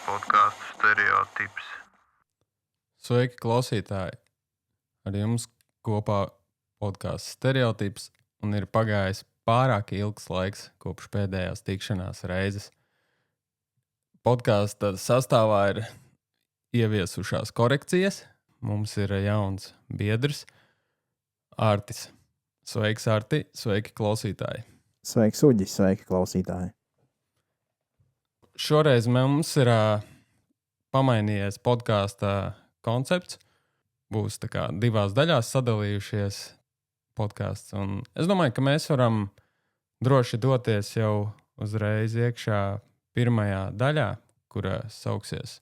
Podkāstu stereotips. Sveiki, klausītāji! Ar jums kopā podkāsts stereotips, un ir pagājis pārāk ilgs laiks kopš pēdējās tikšanās reizes. Podkāsta sastāvā ir ieviesušās korekcijas. Mums ir jauns biedrs, Artis. Sveiks, Arti! Sveiki, klausītāji! Sveiks, Uģi! Sveiki, klausītāji! Šoreiz mums ir pamainījies podkāsta koncepts. Būs tā kā divās daļās sadalījušies podkāsts. Un es domāju, ka mēs varam droši doties jau uzreiz iekšā pirmajā daļā, kura sauksies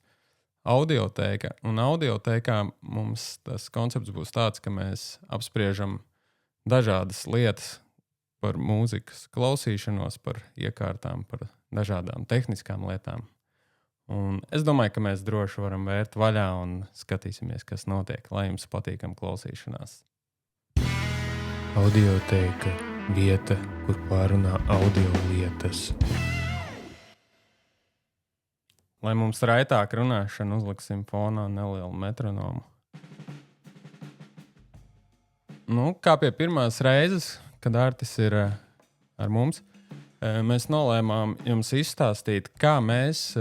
audiotēka. Un audiotēkā mums tas koncepts būs tāds, ka mēs apspriežam dažādas lietas par mūzikas klausīšanos, par iekārtām, par dažādām tehniskām lietām. Un es domāju, ka mēs droši varam vērt vaļā un skatīsimies, kas notiek, lai jums patīkam klausīšanās. Audiotēka – vieta, kur pārunā audio lietas. Lai mums raitāk runāšana, uzliksim fonā nelielu metronomu. Kā pie pirmās reizes, kad Artis ir ar mums, mēs nolēmām jums izstāstīt, kā mēs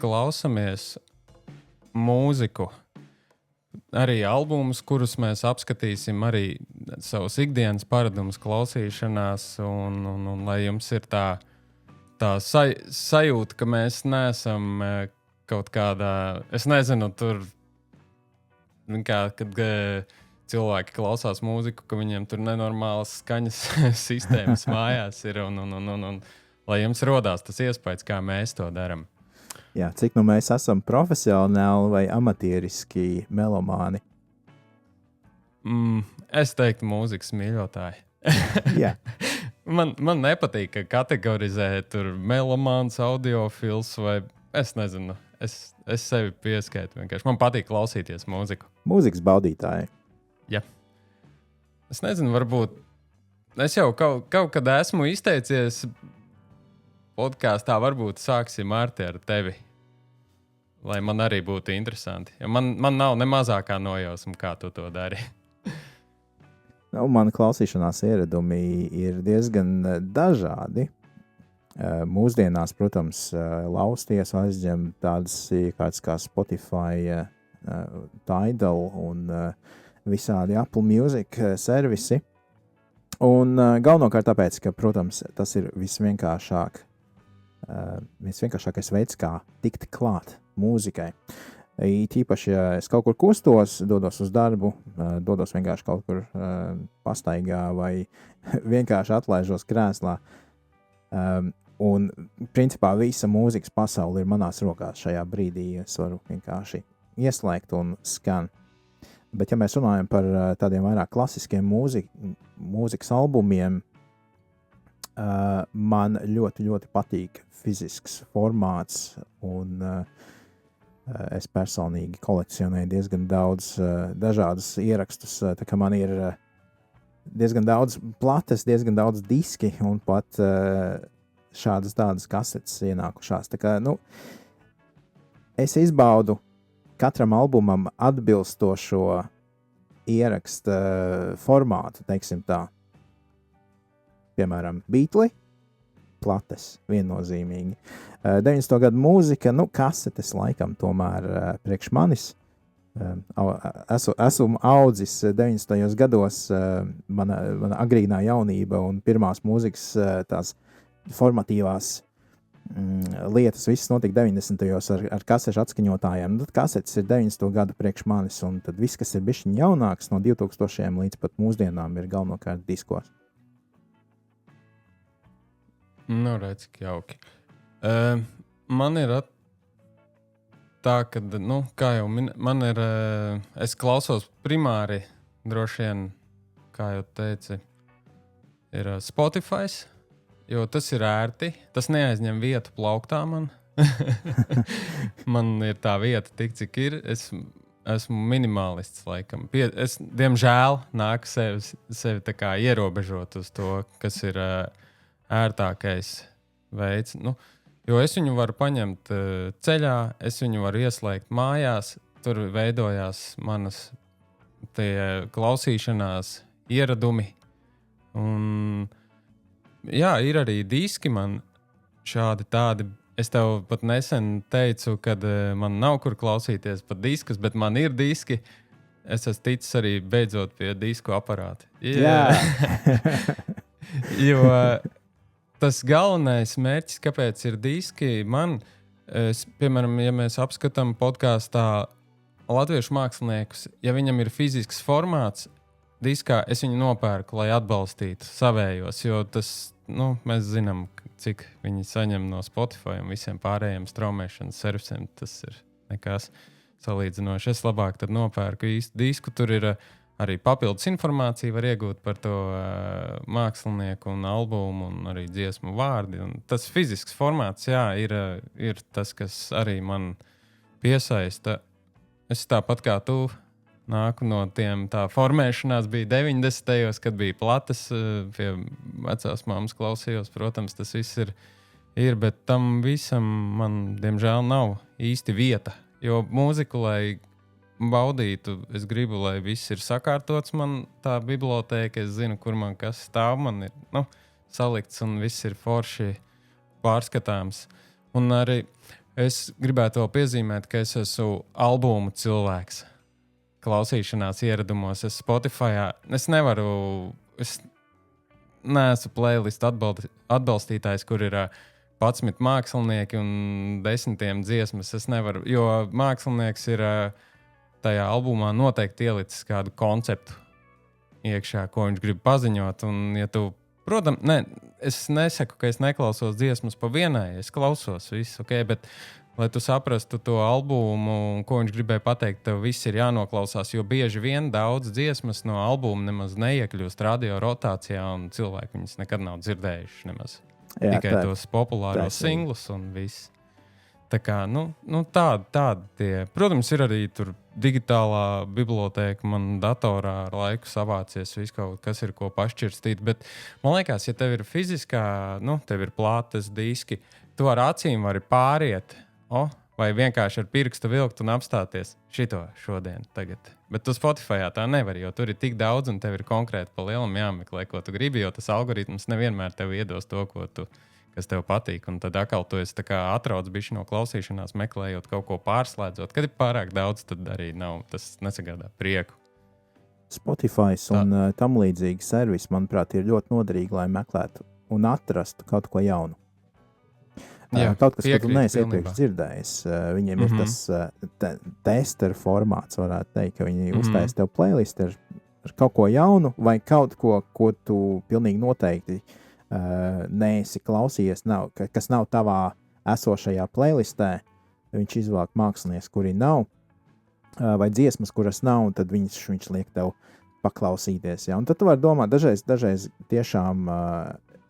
klausāmies mūziku. Arī albumus, kurus mēs apskatīsim, arī savus ikdienas paradumus klausīšanās, un lai jums ir tā sajūta, ka mēs neesam kaut kādā, es nezinu, tur, kad cilvēki klausās mūziku, ka viņiem tur nenormālas skaņas sistēmas mājās ir, un lai jums rodās tas iespējas, kā mēs to darām. Jā, cik nu mēs esam profesionāli vai amatieriski melomāni? Es teiktu mūzikas mīļotāji. Jā. Man nepatīk, ka kategorizē tur melomāns, audiofils vai es nezinu. Es sevi pieskaitu vienkārši. Man patīk klausīties mūziku. Mūzikas baudītāji. Jā. Es nezinu, varbūt es jau kaut kad esmu izteicies podkāstā, varbūt sāksim Arti ar tevi, lai man arī būtu interesanti. Jo man nav ne mazākā nojausma, kā tu to dari. Mani klausīšanās ieradumi ir diezgan dažādi. Mūsdienās, protams, lausties aizņem tādas kāds kā Spotify, Tidal un visādi Apple Music servisi. Un galvenokārt tāpēc, ka, protams, tas ir visvienkāršākais veids, kā tikt klāt mūzikai. Tīpaši, ja es kaut kur kustos, dodos uz darbu, dodos vienkārši kaut kur pastaigā vai vienkārši atlaižos krēslā. Un principā visa mūzikas pasaule ir manās rokās šajā brīdī. Es varu vienkārši ieslēgt un skan. Bet ja mēs runājam par tādiem vairāk klasiskiem mūzikas albumiem, man ļoti, ļoti patīk fizisks formāts, un es personīgi kolekcionēju diezgan daudz dažādus ierakstus. Tā kā man ir diezgan daudz plates, diezgan daudz diski un pat šādas tādas kasetes ienākušās. Tā kā, es izbaudu katram albumam atbilstošo ieraksta formātu, teiksim tā. Piemēram, Beatles, plates, viennozīmīgi. 90. gadu mūzika, kasetes laikam tomēr priekš manis. Esmu audzis 90. gados, mana agrīnā jaunība un pirmās mūzikas tās formatīvās lietas, viss notika 90. ar kasešu atskaņotājiem. Tad kasetes ir 90. gadu priekš manis, un tad viss, kas ir bišķiņ jaunāks no 2000 līdz pat mūsdienām, ir galvenokārt diskos. Redz, cik jauki. Man ir tā, ka, kā jau man ir, es klausos primāri, droši vien, kā jau teici, ir Spotify, jo tas ir ērti, tas neaizņem vietu plauktā man. Man ir tā vieta tik, cik ir. Esmu minimalists, laikam. Es, diemžēl, nāku sevi tā kā ierobežot uz to, kas ir ērtākais veids. Jo es viņu varu paņemt ceļā, es viņu varu ieslēgt mājās, tur veidojās manas tie klausīšanās ieradumi. Un, jā, ir arī diski man šādi tādi. Es tev pat nesen teicu, kad man nav kur klausīties pat diskus, bet man ir diski. Es esmu ticis arī beidzot pie disku aparāta. Jā. Jo tas galvenais mērķis, kāpēc ir diski, piemēram, ja mēs apskatām podkāstā latviešu māksliniekus, ja viņam ir fizisks formāts, diskā es viņu nopērku, lai atbalstītu savējos, jo tas, mēs zinām, cik viņi saņem no Spotify un visiem pārējiem straumēšanas servisiem. Tas ir nekas salīdzinoši. Es labāk tad nopērku īstu disku. Tur ir arī papildus informācija, var iegūt par to mākslinieku un albumu un arī dziesmu vārdi. Un tas fizisks formāts, jā, ir tas, kas arī man piesaista. Es tāpat kā tu nāku no tiem, tā formēšanās bija 90. kad bija plates, pie vecās mammas klausījos, protams, tas viss ir, bet tam visam man, diemžēl, nav īsti vieta, jo mūziku, lai baudītu, es gribu, lai viss ir sakārtots, man tā bibliotēka, es zinu, kur man kas stāv, man ir, salikts un viss ir forši pārskatāms. Un arī es gribētu vēl piezīmēt, ka es esmu albumu cilvēks. Klausīšanās ieradumos, es Spotifyā, es neesmu playlistu atbalstītājs, kur ir 11 mākslinieki un 10 dziesmas. Es nevaru, jo mākslinieks ir tajā albumā noteikti ielicis kādu konceptu iekšā, ko viņš grib paziņot. Un, ja tu, protams, es nesaku, ka es neklausos dziesmas pa vienai, es klausos visu, ok, bet lai tu saprastu to albumu, ko viņš gribēja pateikt, tev viss ir jānoklausās, jo bieži vien daudz dziesmas no albuma nemaz neiekļūst radio rotācijā, un cilvēki viņas nekad nav dzirdējuši nemaz. Jā, tikai tos populāros singlus un viss. Tā kā, tādi tie. Protams, ir arī tur digitālā bibliotēka, man datorā ar laiku savācies viss kaut kas ir, ko pašķirstīt, bet man liekas, ja tev ir fiziskā, tev ir plātes, diski, tu ar acīm vari pāriet, vai vienkārši ar pirkstu vilkt un apstāties šito šodien, tagad. Bet tu Spotifyā tā nevar, jo tur ir tik daudz un tev ir konkrēti pa lielam jāmeklē, ko tu gribi, jo tas algoritms nevienmēr tev iedos to, kas tev patīk. Un tad atkal tu esi tā kā atrauc bišķi no klausīšanās, meklējot kaut ko pārslēdzot. Kad ir pārāk daudz, tad arī tas nesagādā prieku. Spotify un tam līdzīgi servisi, manuprāt, ir ļoti noderīgi, lai meklētu un atrastu kaut ko jaunu. Jā, kaut kas, ko tu neesi iepriekš dzirdējis. Viņiem ir tas testeru formāts, varētu teikt, ka viņi uztais tev playlistu ar kaut ko jaunu vai kaut ko, ko tu pilnīgi noteikti neesi klausījies, kas nav tavā esošajā playlistē. Viņš izvēlāk mākslinieks, kuri nav, vai dziesmas, kuras nav, un tad viņš liek tev paklausīties. Ja? Un tad tu vari domāt, dažreiz tiešām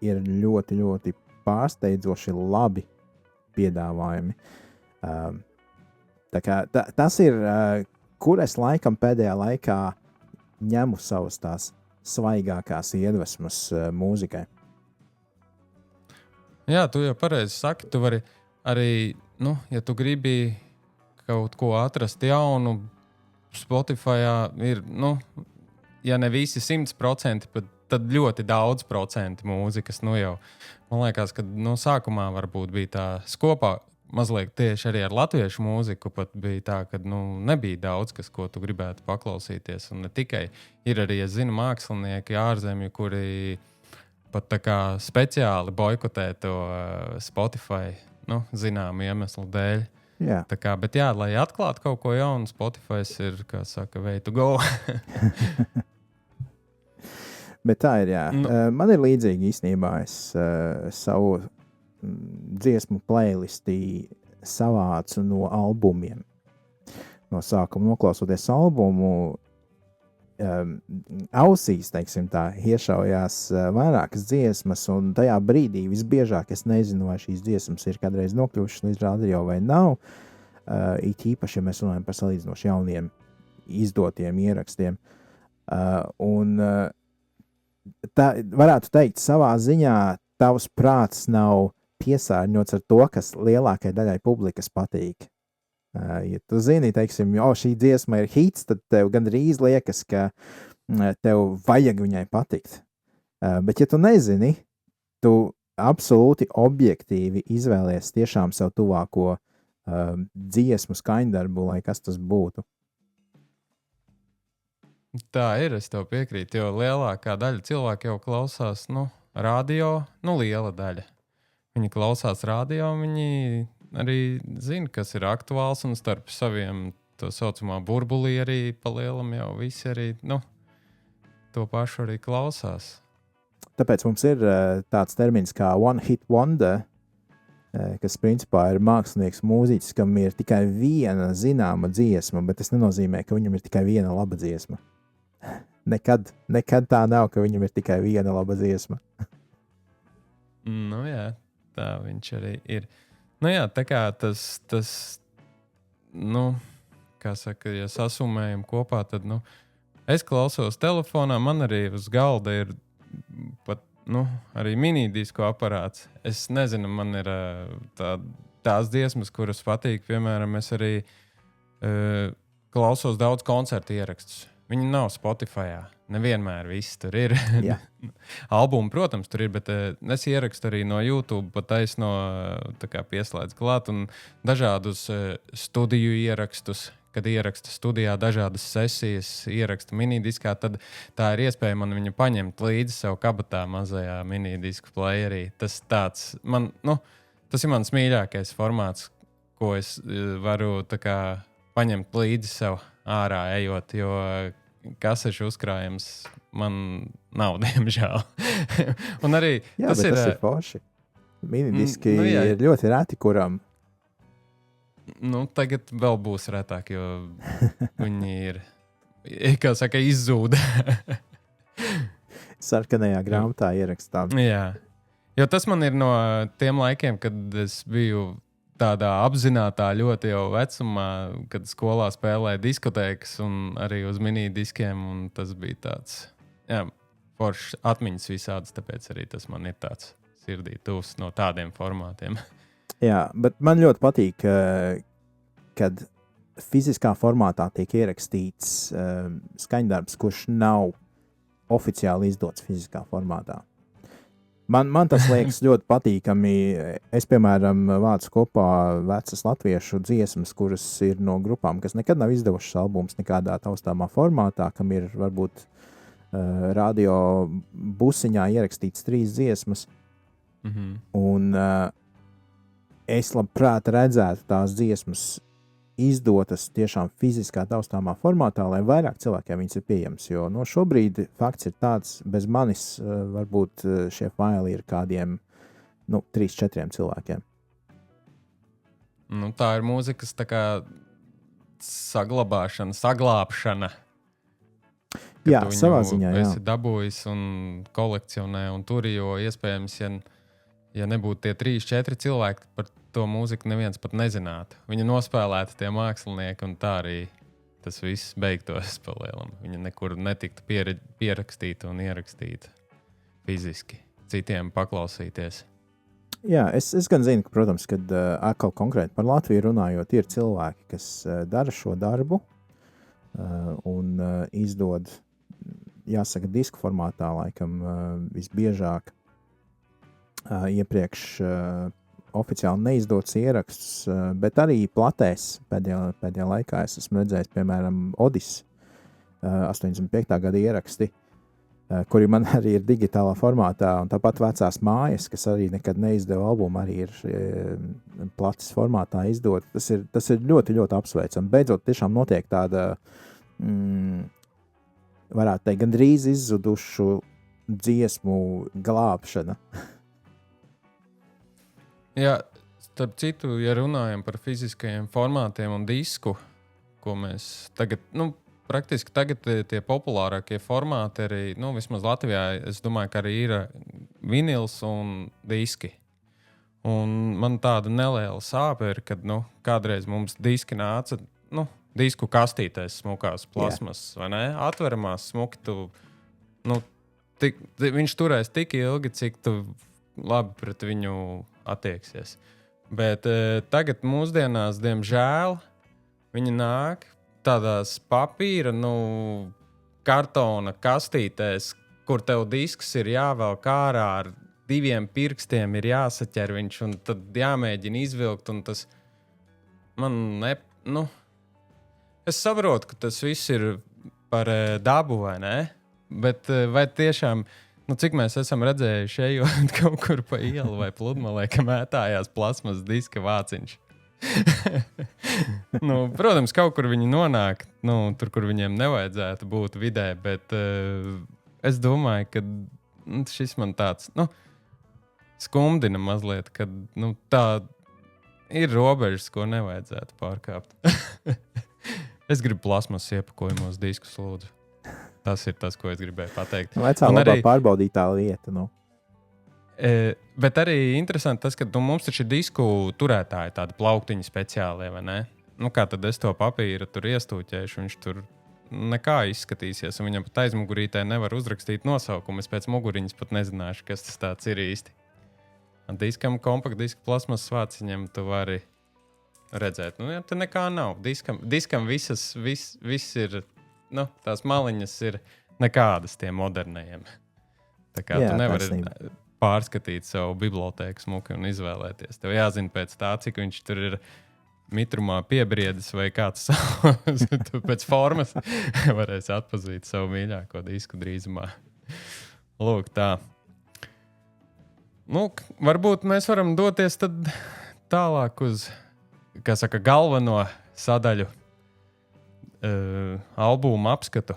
ir ļoti, ļoti pārsteidzoši labi piedāvājumi. Tas ir, kur es laikam pēdējā laikā ņemu savas tās svaigākās iedvesmas mūzikai. Jā, tu jau pareizi saki, tu vari arī, ja tu gribi kaut ko atrast jaunu, Spotifyā ir, ja ne visi 100%, tad ļoti daudz procentu mūzikas, jau, man liekas, ka sākumā varbūt bija tā skopā, mazliet tieši arī ar latviešu mūziku pat bija tā, ka nebija daudz, ko tu gribētu paklausīties, un ne tikai ir arī, es zinu, mākslinieki ārzemju, kuri pat tā kā speciāli boikotē to Spotify, zināmu iemeslu dēļ. Jā. Tā kā, bet jā, lai atklātu kaut ko jaunu, Spotify ir, kā saka, way to go. Bet tā ir, jā. Man ir līdzīgi īstenībā, es savu dziesmu playlisti savācu no albumiem. No sākuma noklausoties albumu, ausīs, teiksim tā, iešaujās vairākas dziesmas, un tajā brīdī visbiežāk es nezinu, vai šīs dziesmas ir kādreiz nokļuvušas līdz radio vai nav. It īpaši, ja mēs runājam par salīdzinoši jauniem izdotiem ierakstiem. Un tā varētu teikt, savā ziņā tavs prāts nav piesārņots ar to, kas lielākai daļai publikas patīk. Ja tu zini, teiksim, šī dziesma ir hits, tad tev gandrīz liekas, ka tev vajag viņai patikt. Bet ja tu nezini, tu absolūti objektīvi izvēlies tiešām sev tuvāko dziesmu skaņdarbu, lai kas tas būtu. Tā ir, es tev piekrītu, jo lielākā daļa cilvēku jau klausās, radio, liela daļa. Viņi klausās radio, viņi arī zina, kas ir aktuāls, un starp saviem to saucamā burbulī arī pa lielam jau visi arī, to pašu arī klausās. Tāpēc mums ir tāds termins kā one hit wonder, kas principā ir mākslinieks, mūziķis, kam ir tikai viena zināma dziesma, bet tas nenozīmē, ka viņam ir tikai viena laba dziesma. Nekad tā nav, ka viņam ir tikai viena laba dziesma. Jā, tā viņš arī ir. Jā, tā kā tas kā saka, ja sasumējam kopā, tad, es klausos telefonā, man arī uz galda ir pat, arī minidisku aparāts. Es nezinu, man ir tās dziesmas, kuras patīk, piemēram, es arī klausos daudz koncertu ierakstus. Viņi nav Spotify'ā. Nevienmēr viss tur ir. Albumi, protams, tur ir, bet es ierakstu arī no YouTube, pat taisno pieslēdz klāt un dažādus studiju ierakstus, kad ierakstu studijā dažādas sesijas, ierakstu minidiskā, tad tā ir iespēja man viņu paņemt līdzi sev kabatā mazajā minidisku playerī. Tas tāds, tas ir mans mīļākais formāts, ko es varu paņemt līdzi sev ārā ejot, jo kasešu uzkrājums man nav, diemžēl. Un arī tas ir forši. Minidiski ir ļoti reti, kuram. Tagad vēl būs retāk, jo viņi ir, kā saka, izzūda. Sarkanajā grāmatā ierakstām. Jā, jo tas man ir no tiem laikiem, kad es biju tādā apzinātā ļoti jau vecumā, kad skolā spēlēja diskotēkas un arī uz minidiskiem, un tas bija tāds, foršs atmiņas visādas, tāpēc arī tas man ir tāds sirdī tuvs no tādiem formātiem. Jā, bet man ļoti patīk, kad fiziskā formātā tiek ierakstīts skaņdarbs, kurš nav oficiāli izdots fiziskā formātā. Man tas liekas ļoti patīkami. Es, piemēram, vācu kopā vecas latviešu dziesmas, kuras ir no grupām, kas nekad nav izdevušas albumus nekādā taustāmā formātā, kam ir varbūt radio busiņā ierakstīts 3 dziesmas. Mm-hmm. Un es labprāt redzētu tās dziesmas izdotas tiešām fiziskā taustāmā formātā, lai vairāk cilvēkiem viņas ir pieejams. Jo šobrīd fakts ir tāds, bez manis varbūt šie faili ir kādiem 3-4 cilvēkiem. Tā ir mūzikas saglabāšana, saglābšana. Jā, savā ziņā, jā. Esi dabūjis un kolekcionē un turi, jo iespējams, ja nebūtu tie 3-4 cilvēki, par to mūziku neviens pat nezinātu. Viņa nospēlēta tie mākslinieki, un tā arī tas viss beigtos pa lielam. Viņa nekur netiktu pierakstīta un ierakstīta fiziski. Citiem paklausīties. Jā, es gan zinu, ka, protams, kad atkal konkrēti par Latviju runājot, ir cilvēki, kas dara šo darbu un izdod, jāsaka, disku formātā laikam visbiežāk iepriekš oficiāli neizdots ieraksts, bet arī platēs pēdējā laikā es esmu redzējis, piemēram, Odis 85. gada ieraksti, kuri man arī ir digitālā formātā, un tāpat vecās mājas, kas arī nekad neizdeva albumu, arī ir plates formātā izdot. Tas ir ļoti, ļoti apsveicami. Beidzot, tiešām notiek tāda, varētu teikt, gandrīz izzudušu dziesmu glābšana. Jā, starp citu, ja runājam par fiziskajiem formātiem un disku, ko mēs tagad, praktiski tagad tie populārākie formāti arī, vismaz Latvijā, es domāju, ka arī ir vinils un diski. Un man tāda neliela sāpe ir, kad, kādreiz mums diski nāca, disku kastītēs smukās plasmas, vai ne? Atveramās smuki, viņš turēs tik ilgi, cik tu labi pret viņu attieksies. Bet tagad mūsdienās, diemžēl, viņi nāk tādās papīra, kartona kastītēs, kur tev disks ir jāvelk ārā ar 2 pirkstiem, ir jāsaķer viņš, un tad jāmēģina izvilkt, un tas man es saprotu, ka tas viss ir par dabu, vai ne? Bet vai tiešām, cik mēs esam redzējuši, ejot kaut kur pa ielu vai pludmalē, ka mētājās plasmas diska vāciņš? Protams, kaut kur viņi nonāk, tur, kur viņiem nevajadzētu būt vidē, bet es domāju, ka šis man tāds, skumdina mazliet, ka tā ir robežas, ko nevajadzētu pārkāpt. Es gribu plasmas iepakojumos diskus, lūdzu. Tas ir tas, ko es gribēju pateikt. Vecā labā pārbaudītā lieta, Bet arī interesanti tas, ka mums taču ir disku turētāji, tādi plauktiņi speciālie, vai ne? Kā tad es to papīru tur iestūķēšu, viņš tur nekā izskatīsies, un viņam pat aizmugurītē nevar uzrakstīt nosaukumu. Es pēc muguriņas pat nezināšu, kas tas tāds ir īsti. Diskam, kompaktdisku plasmas vāciņam tu vari redzēt. Te nekā nav. Diskam viss ir, tās maliņas ir nekādas tiem modernajiem. Tā kā tu nevari pārskatīt savu bibliotēku smuki un izvēlēties. Tev jāzina pēc tā, cik viņš tur ir mitrumā piebriedis vai kāds savs. Tu pēc formas varēsi atpazīt savu mīļāko disku drīzumā. Lūk, tā. Varbūt mēs varam doties tad tālāk uz, galveno sadaļu albumu apskatu.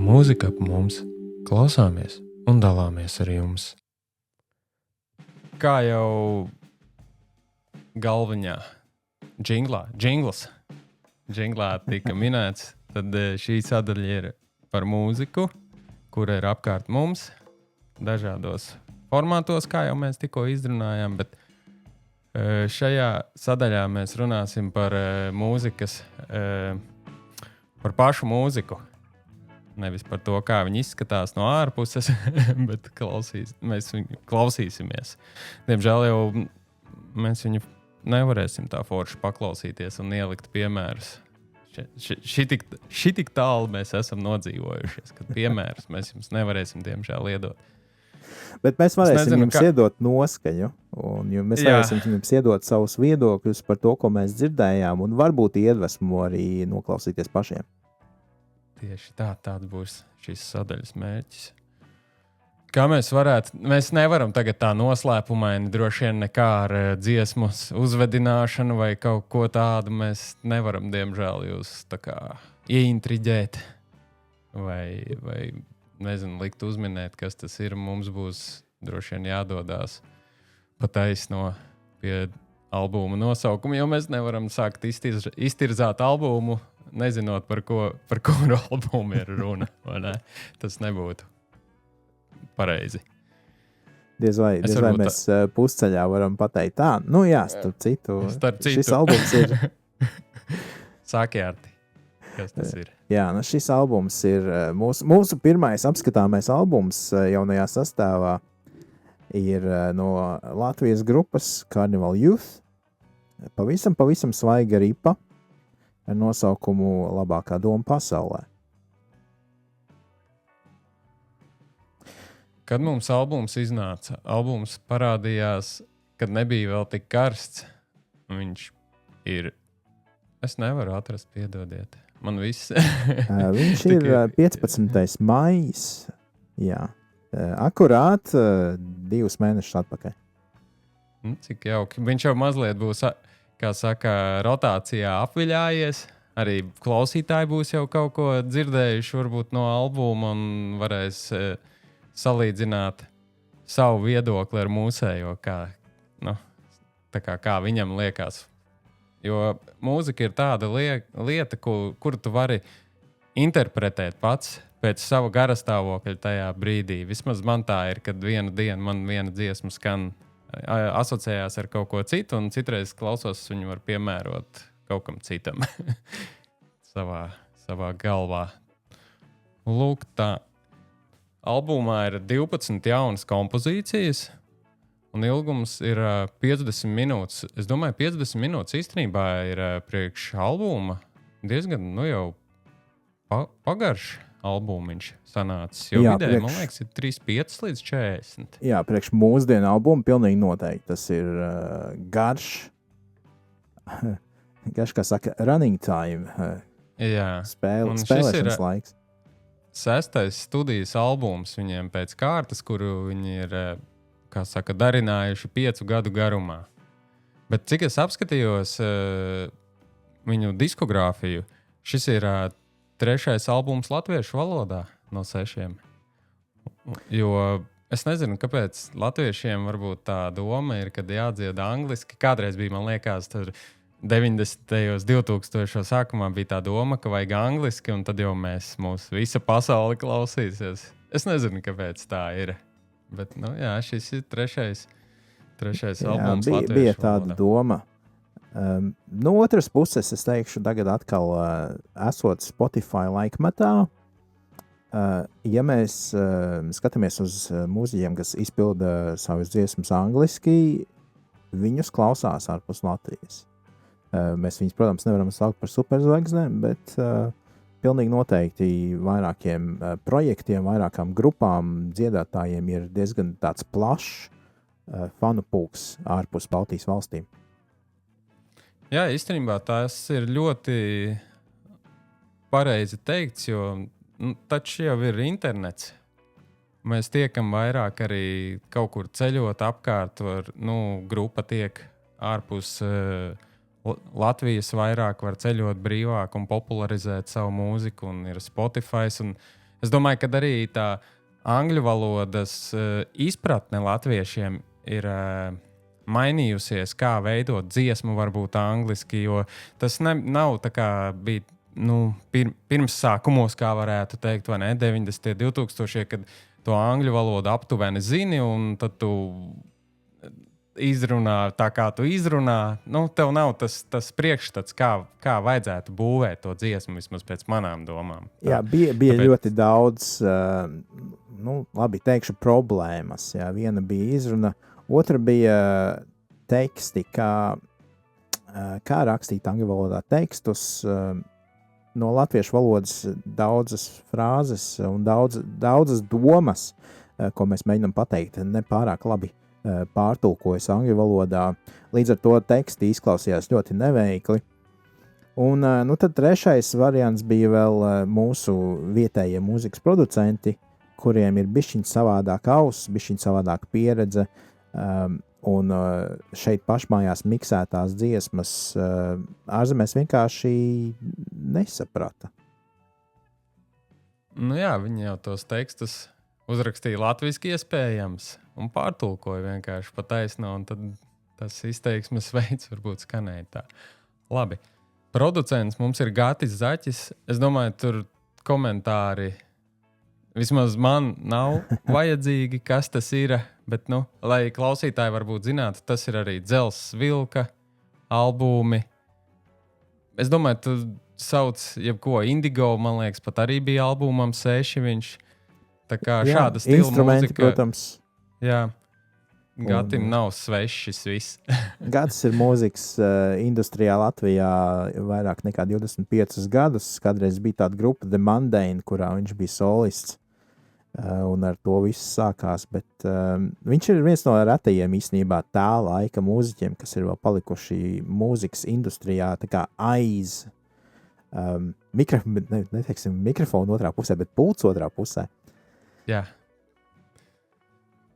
Mūzika ap mums, klausāmies un dalāmies ar jums. Kā jau galvenā džinglā tika minēts, tad šī sadaļa ir par mūziku, kura ir apkārt mums, dažādos formātos, kā jau mēs tikko izrunājām, bet šajā sadaļā mēs runāsim par mūzikas, par pašu mūziku. Nevis par to, kā viņi izskatās no ārpuses, bet mēs viņu klausīsimies. Diemžēl jau mēs viņu nevarēsim tā forši paklausīties un ielikt piemērus. Šitik tālu mēs esam nodzīvojušies, kad piemērus mēs jums nevarēsim, diemžēl, iedot. Bet mēs varēsim jums iedot noskaņu, un mēs varēsim jums iedot savus viedokļus par to, ko mēs dzirdējām, un varbūt iedvesmu arī noklausīties pašiem. Tieši tāds būs šīs sadaļas mērķis. Kā mēs nevaram tagad tā noslēpumaini, droši vien nekā ar dziesmas uzvedināšanu vai kaut ko tādu mēs nevaram, diemžēl, jūs tā kā ieintriģēt vai nezinu, likt uzminēt, kas tas ir. Mums būs droši vien jādodās pa taisno pie albuma nosaukuma, jo mēs nevaram sākt iztirzāt albumu, nezinot, par kuru albumu ir runa. Tas nebūtu pareizi. Diez vai mēs pusceļā varam pateikt tā. Starp citu, šis albums ir... Sāki, Arti. Kas tas ir? Jā, šis albums ir mūsu pirmais apskatāmais albums jaunajā sastāvā. Ir no Latvijas grupas Carnival Youth. Pavisam svaiga ripa ar nosaukumu Labākā doma pasaulē. Kad mums albums iznāca, albums parādījās, kad nebija vēl tik karsts. Viņš ir... Es nevaru atrast, piedodiet. Man viss... Viņš ir 15. maijs. Jā. Akurāt 2 mēnešus atpakaļ. Cik jauki. Viņš jau mazliet būs, kā saka, rotācijā apviļājies. Arī klausītāji būs jau kaut ko dzirdējuši varbūt no albuma un varēs... salīdzināt savu viedokli ar mūsējo, kā viņam liekas. Jo mūzika ir tāda lieta, kuru tu vari interpretēt pats pēc sava garastāvokļa tajā brīdī. Vismaz man tā ir, kad vienu dienu man viena dziesma skan, asociējās ar kaut ko citu, un citreiz klausos viņu var piemērot kaut kam citam savā galvā. Lūk, tā. Albumā ir 12 jaunas kompozīcijas, un ilgums ir 50 minūtes. Es domāju, 50 minūtes īstenībā ir priekš albuma diezgan, jau pagarš albumiņš sanācis. Jo vidēji, man liekas, ir 35 līdz 40. Jā, priekš mūsdienu albumu pilnīgi noteikti. Tas ir garš, kā saka, running time, spēlēšanas laiks. 6. studijas albums viņiem pēc kārtas, kuru viņi ir, darinājuši 5 gadu garumā. Bet cik es apskatījos viņu diskogrāfiju, šis ir 3. albums latviešu valodā no 6. Jo es nezinu, kāpēc latviešiem varbūt tā doma ir, kad jādzied angliski. Kādreiz bija, man liekas, tur 90. 2000. sākumā bija tā doma, ka vajag angliski, un tad jau mūsu visa pasaule klausīsies. Es nezinu, kāpēc tā ir. Bet, šis ir 3. albums latviešu bija tāda valodā. doma. No otras puses, es teikšu, tagad atkal esot Spotify laikmetā, ja mēs skatāmies uz mūziķiem, kas izpilda savas dziesmas angliski, viņus klausās ārpus Latvijas. Mēs viņus, protams, nevaram saukt par superzvaigznēm, bet pilnīgi noteikti vairākiem projektiem, vairākām grupām, dziedātājiem ir diezgan tāds plašs fanu pulks ārpus Baltijas valstīm. Jā, īstenībā tas ir ļoti pareizi teikts, jo taču jau ir internets. Mēs tiekam vairāk arī kaut kur ceļot apkārt, grupa tiek ārpus Latvijas vairāk, var ceļot brīvāk un popularizēt savu mūziku, un ir Spotify. Un es domāju, ka arī tā angļu valodas izpratne latviešiem ir mainījusies, kā veidot dziesmu, varbūt angliski, jo tas nav tā kā bija pirms sākumos, kā varētu teikt, vai ne, 90. 2000. Kad to angļu valodu aptuveni zini, un tad tu izrunā tā, kā tu izrunā. Tev nav tas priekšstats, kā vajadzētu būvēt to dziesmu, vismaz pēc manām domām. Jā, bija ļoti daudz, labi teikšu, problēmas. Jā. Viena bija izruna, otra bija teksti, kā rakstīt angļu valodā tekstus. No latviešu valodas daudzas frāzes un daudzas domas, ko mēs mēģinām pateikt, nepārāk labi pārtulkojas angļu valodā. Līdz ar to teksti izklausījās ļoti neveikli. Un tad 3. variants bija vēl mūsu vietējie mūzikas producenti, kuriem ir bišķiņ savādāk auss, bišķiņ savādāk pieredze, un šeit pašmājās miksētās dziesmas ārzemēs vienkārši nesaprata. Jā, viņi jau tos tekstus uzrakstīja latviski iespējams un pārtulkoja vienkārši pa taisno, un tad tas izteiksmes veids varbūt skanēja tā. Labi. Producents mums ir Gatis Zaķis. Es domāju, tur komentāri vismaz man nav vajadzīgi, kas tas ir, bet, lai klausītāji varbūt zinātu, tas ir arī Dzelzs Vilka albumi. Es domāju, tu sauc jebko Indigo, man liekas, pat arī bija albumam 6 viņš. Tā kā šāda stila instrumenti, mūzika, protams. Jā, Gatim nav svešs šis viss. Gatis ir mūzikas industrijā Latvijā vairāk nekā 25 gadus. Kādreiz bija tāda grupa The Mundane, kurā viņš bija solists, un ar to viss sākās. Bet viņš ir viens no retajiem īstenībā tā laika mūziķiem, kas ir vēl palikuši mūzikas industrijā, tā kā aiz mikrofonu otrā pusē, bet pults otrā pusē. Jā.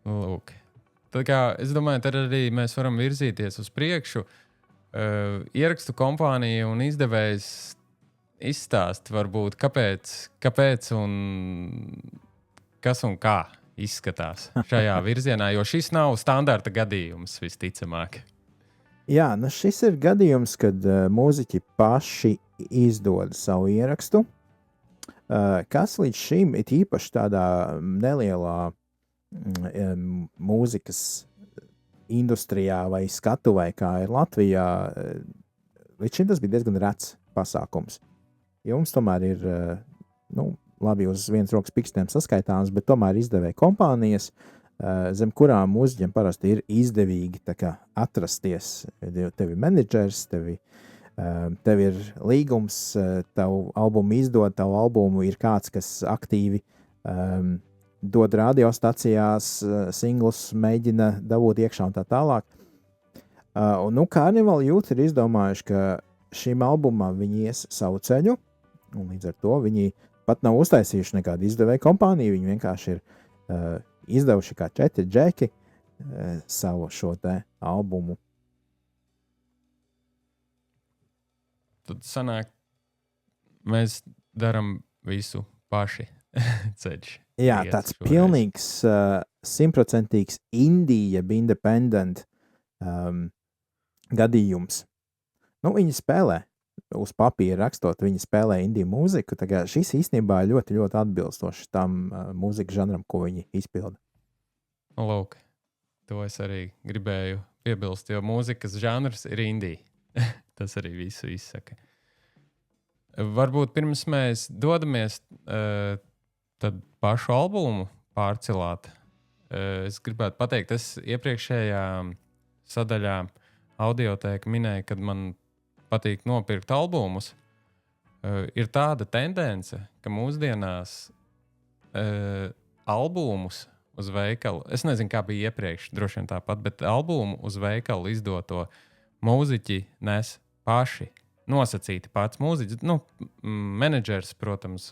Lūk. Tad kā, es domāju, tad arī mēs varam virzīties uz priekšu. Ierakstu kompānija un izdevējs izstāst varbūt, kāpēc un kas un kā izskatās šajā virzienā, jo šis nav standarta gadījums visticamāk. Jā, šis ir gadījums, kad mūziķi paši izdod savu ierakstu, kas līdz šim ir īpaši tādā nelielā mūzikas industrijā vai skatuvē, kā ir Latvijā. Līdz šim tas bija diezgan rets pasākums. Jums tomēr ir labi uz vienas rokas pikstiem saskaitāmas, bet tomēr izdevēja kompānijas, zem kurām mūziķiem parasti ir izdevīgi tā kā atrasties. Tev ir menedžers, tev ir līgums, tavu albumu izdod, tavu albumu ir kāds, kas aktīvi dod radiostacijās, singlus mēģina dabūt iekšā un tā tālāk. Carnival Youth ir izdomājuši, ka šim albumam viņi ies savu ceļu, un līdz ar to viņi pat nav uztaisījuši nekādu izdevēju kompāniju, viņi vienkārši ir izdevuši kā 4 džeki savu šo te albumu. Tad sanāk, mēs daram visu paši ceļš. Jā, tāds pilnīgs, 100% indie, jeb independent gadījums. Viņi spēlē uz papīra rakstot, viņi spēlē indie mūziku. Šis īstenībā ļoti, ļoti atbilstoši tam mūzikas žanram, ko viņi izpilda. Lūk, to es arī gribēju piebilst, jo mūzikas žanrs ir indie. Tas arī visu izsaka. Varbūt pirms mēs dodamies tad pašu albumu pārcelāt, es gribētu pateikt, es iepriekšējā sadaļā Audiotēka minēja, kad man patīk nopirkt albumus. Ir tāda tendence, ka mūsdienās albumus uz veikalu, es nezinu, kā bija iepriekš, droši vien tāpat, bet albumu uz veikalu izdoto mūziķi nes paši. Nosacīti pats mūziķis, menedžers, protams,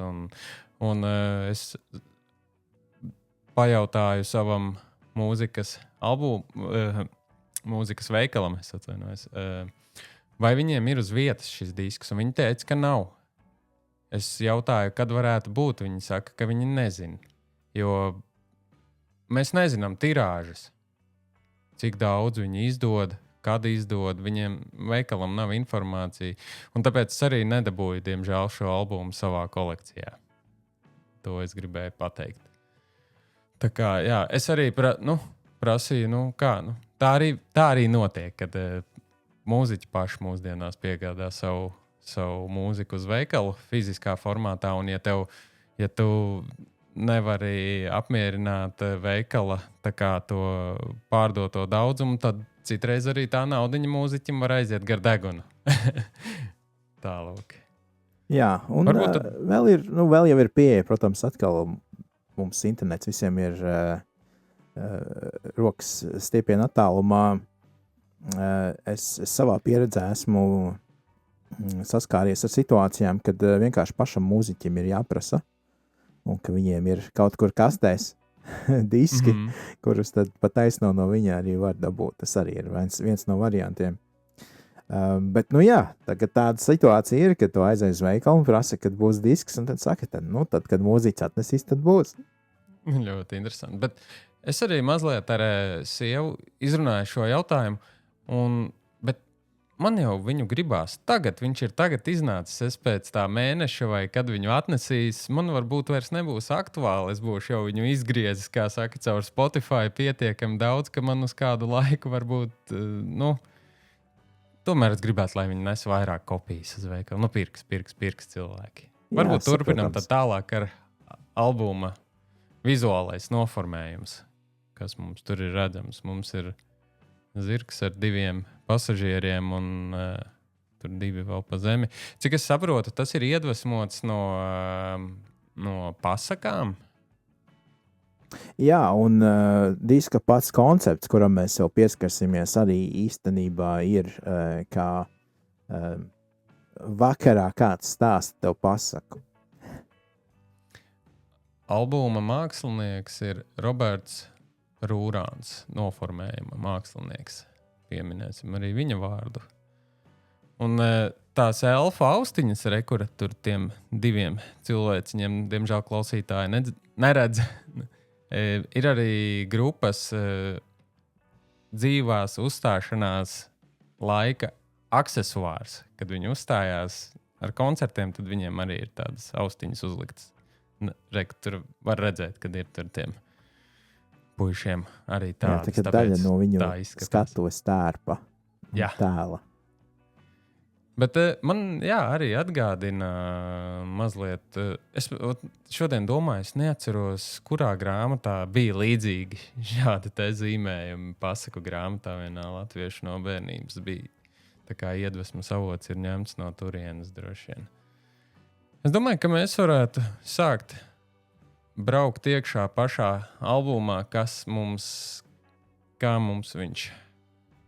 un es pajautāju savam mūzikas mūzikas veikalam, es atvainojos, vai viņiem ir uz vietas šis disks, un viņi teica, ka nav. Es jautāju, kad varētu būt, viņi saka, ka viņi nezin, jo mēs nezinām tirāžas, cik daudz viņi izdod, kad izdod, viņiem veikalam nav informācija, un tāpēc es arī nedabūju, diemžēl, šo albumu savā kolekcijā. To es gribēju pateikt. Tā kā, jā, es arī prasīju, tā arī notiek, kad mūziķi paši mūsdienās piegādā savu mūziku uz veikalu fiziskā formātā, un ja tu nevari apmierināt veikala tā kā to pārdoto daudzumu, tad citreiz arī tā naudiņa mūziķim var aiziet gar degunu. Tālūk. Jā, un vēl jau ir pieeja, protams, atkal mums internets visiem ir rokas stiepiena attālumā. Es savā pieredzē esmu saskāries ar situācijām, kad vienkārši pašam mūziķim ir jāprasa, un ka viņiem ir kaut kur kastēs diski, kurus tad pa taisno no viņa arī var dabūt. Tas arī ir viens no variantiem. Bet, tagad tāda situācija ir, ka tu aizies uz veikalu un prasa, kad būs disks, un tad saka, tad kad mūziķis atnesīs, tad būs. Ļoti interesanti. Bet es arī mazliet ar sievu izrunāju šo jautājumu, bet man jau viņu gribās tagad. Viņš ir tagad iznācis. Es pēc tā mēneša vai kad viņu atnesīs, man varbūt vairs nebūs aktuāli. Es būšu jau viņu izgriezis, kā saka, caur Spotify pietiekami daudz, ka man uz kādu laiku varbūt, tomēr es gribētu, lai viņi nes vairāk kopijas uz veikalu. Pirks cilvēki. Varbūt turpinam tad tālāk ar albuma vizuālais noformējums, kas mums tur ir redzams. Mums ir zirgs ar 2 pasažieriem un tur 2 vēl pa zemi. Cik es saprotu, tas ir iedvesmots no pasakām? Jā, un diska pats koncepts, kuram mēs jau pieskarsimies, arī īstenībā ir kā vakarā kāds stāsta tev pasaku. Albuma mākslinieks ir Roberts Rūrāns, noformējuma mākslinieks. Pieminēsim arī viņa vārdu. Un tās elfa austiņas, kura tur tiem 2 cilvēciņiem, diemžēl klausītāji neredz, ir arī grupas dzīvās uzstāšanās laika aksesuārs. Kad viņi uzstājās ar koncertiem, tad viņiem arī ir tādas austiņas uzliktas. Tur var redzēt, kad ir tur tiem puišiem arī tādas. Jā, tā daļa no viņu skatuves tērpa tēla. Bet man arī atgādina mazliet. Es šodien domāju, es neatceros, kurā grāmatā bija līdzīgi šādi te zīmējumi. Pasaku grāmatā vienā latviešu no bērnības bija. Tā kā iedvesmas avots ir ņemts no turienes droši vien. Es domāju, ka mēs varētu sākt braukt iekšā pašā albumā, kā mums viņš,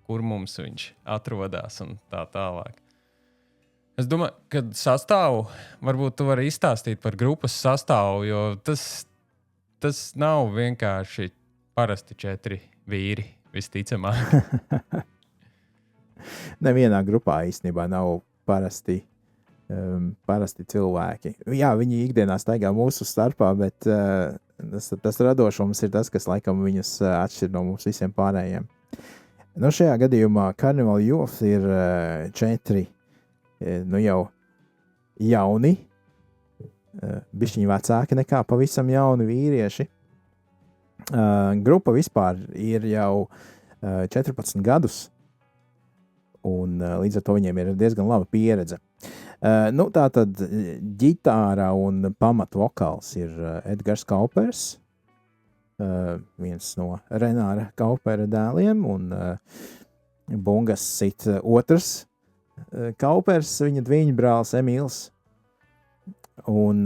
kur mums viņš atrodas un tā tālāk. Es domāju, ka sastāvu varbūt tu vari izstāstīt par grupas sastāvu, jo tas nav vienkārši parasti 4 vīri, visticamāk. Nevienā grupā īstenībā nav parasti cilvēki. Jā, viņi ikdienā staigā mūsu starpā, bet tas radošums ir tas, kas laikam viņus atšķir no mums visiem pārējiem. Nu, šajā gadījumā Carnival Youth ir 4 jau jauni, bišķiņi vecāki nekā pavisam jauni vīrieši. Grupa vispār ir jau 14 gadus, un līdz ar to viņiem ir diezgan laba pieredze. Tā tad ģitāra un pamatvokāls ir Edgars Kaupers, viens no Renāra Kaupera dēliem, un bungas sit otrs Kaupers, viņa dviņbrālis Emīls. Un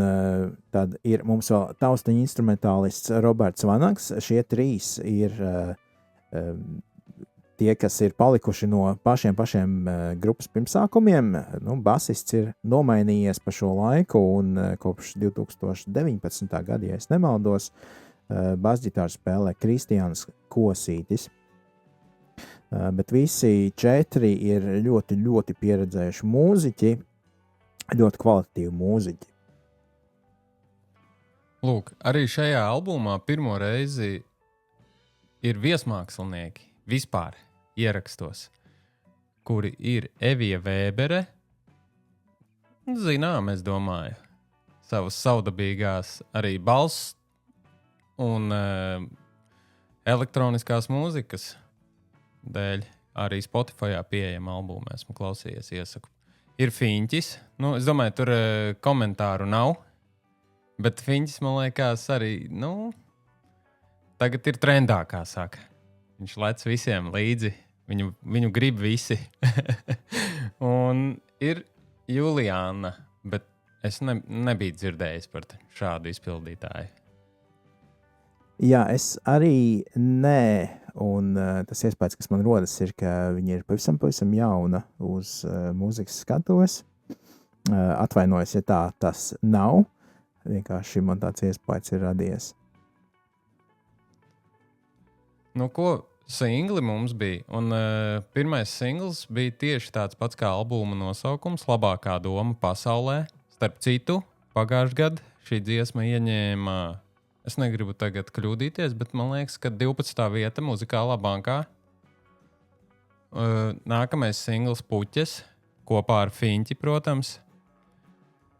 tad ir mums vēl taustiņa instrumentālists Roberts Vanaks. Šie 3 ir tie, kas ir palikuši no pašiem grupas pirmsākumiem. Basists ir nomainījies pa šo laiku, un kopš 2019. gada, ja es nemaldos, basģitāru spēlē Kristiāns Kosītis. Bet visi 4 ir ļoti, ļoti pieredzējuši mūziķi, ļoti kvalitatīvi mūziķi. Lūk, arī šajā albumā pirmo reizi ir viesmākslinieki vispār ierakstos, kuri ir Evija Vēbere, zinām, es domāju, savas savdabīgās arī balss un elektroniskās mūzikas dēļ arī Spotifyā pieejama albuma. Esmu klausījies, iesaku. Ir Fiņķis. Es domāju, tur komentāru nav, bet Fiņķis, man liekas, arī, tagad ir trendā, kā saka. Viņš lec visiem līdzi, viņu grib visi. Un ir Juliāna, bet es nebiju dzirdējis par šādu izpildītāju. Jā, es arī nē, un tas iespējas, kas man rodas, ir, ka viņi ir pavisam jauna uz mūzikas skatuves. Atvainojos, ja tā tas nav. Vienkārši man tāds iespējas ir radies. Ko singli mums bija? Un pirmais singls bija tieši tāds pats kā albuma nosaukums, Labākā doma pasaulē. Starp citu, pagājušajā gadā šī dziesma ieņēma, es negribu tagad kļūdīties, bet man liekas, ka 12. vieta muzikālā bankā. Nākamais singls Puķes, kopā ar Fiņķi, protams.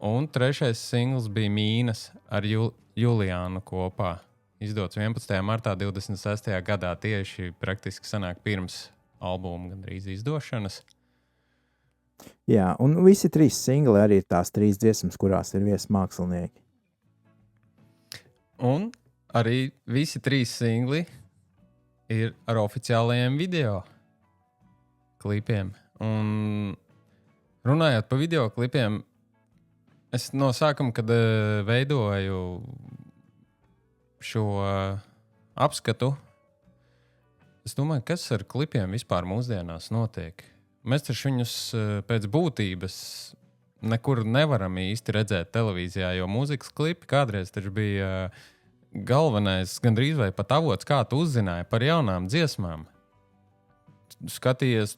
Un 3. singls bija Mīnas ar Juliānu kopā. Izdots 11. martā 26. gadā, tieši praktiski sanāk pirms albuma gandrīz izdošanas. Jā, un visi 3 singli arī ir tās 3 dziesmas, kurās ir viesmākslinieki. Un arī visi 3 singli ir ar oficiālajiem video klipiem. Un runājot par video klipiem, es no sākuma, kad veidoju šo apskatu, es domāju, kas ar klipiem vispār mūsdienās notiek. Mēs taču viņus pēc būtības nekur nevaram īsti redzēt televīzijā, jo mūzikas klipi kādreiz taču bija galvenais, gandrīz vai pat avots, kā tu uzzināji par jaunām dziesmām. Skatījies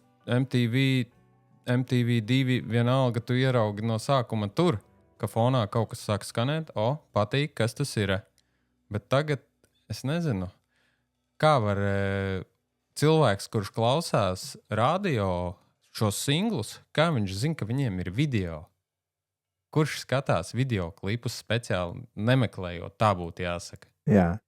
MTV2, vienalga tu ieraugi no sākuma tur, ka fonā kaut kas sāk skanēt, patīk, kas tas ir. Bet tagad es nezinu, kā var cilvēks, kurš klausās radio šos singlus, kā viņš zina, ka viņiem ir video. Kurš skatās video klipus speciāli nemeklējot, tā būtu jāsaka. Jā,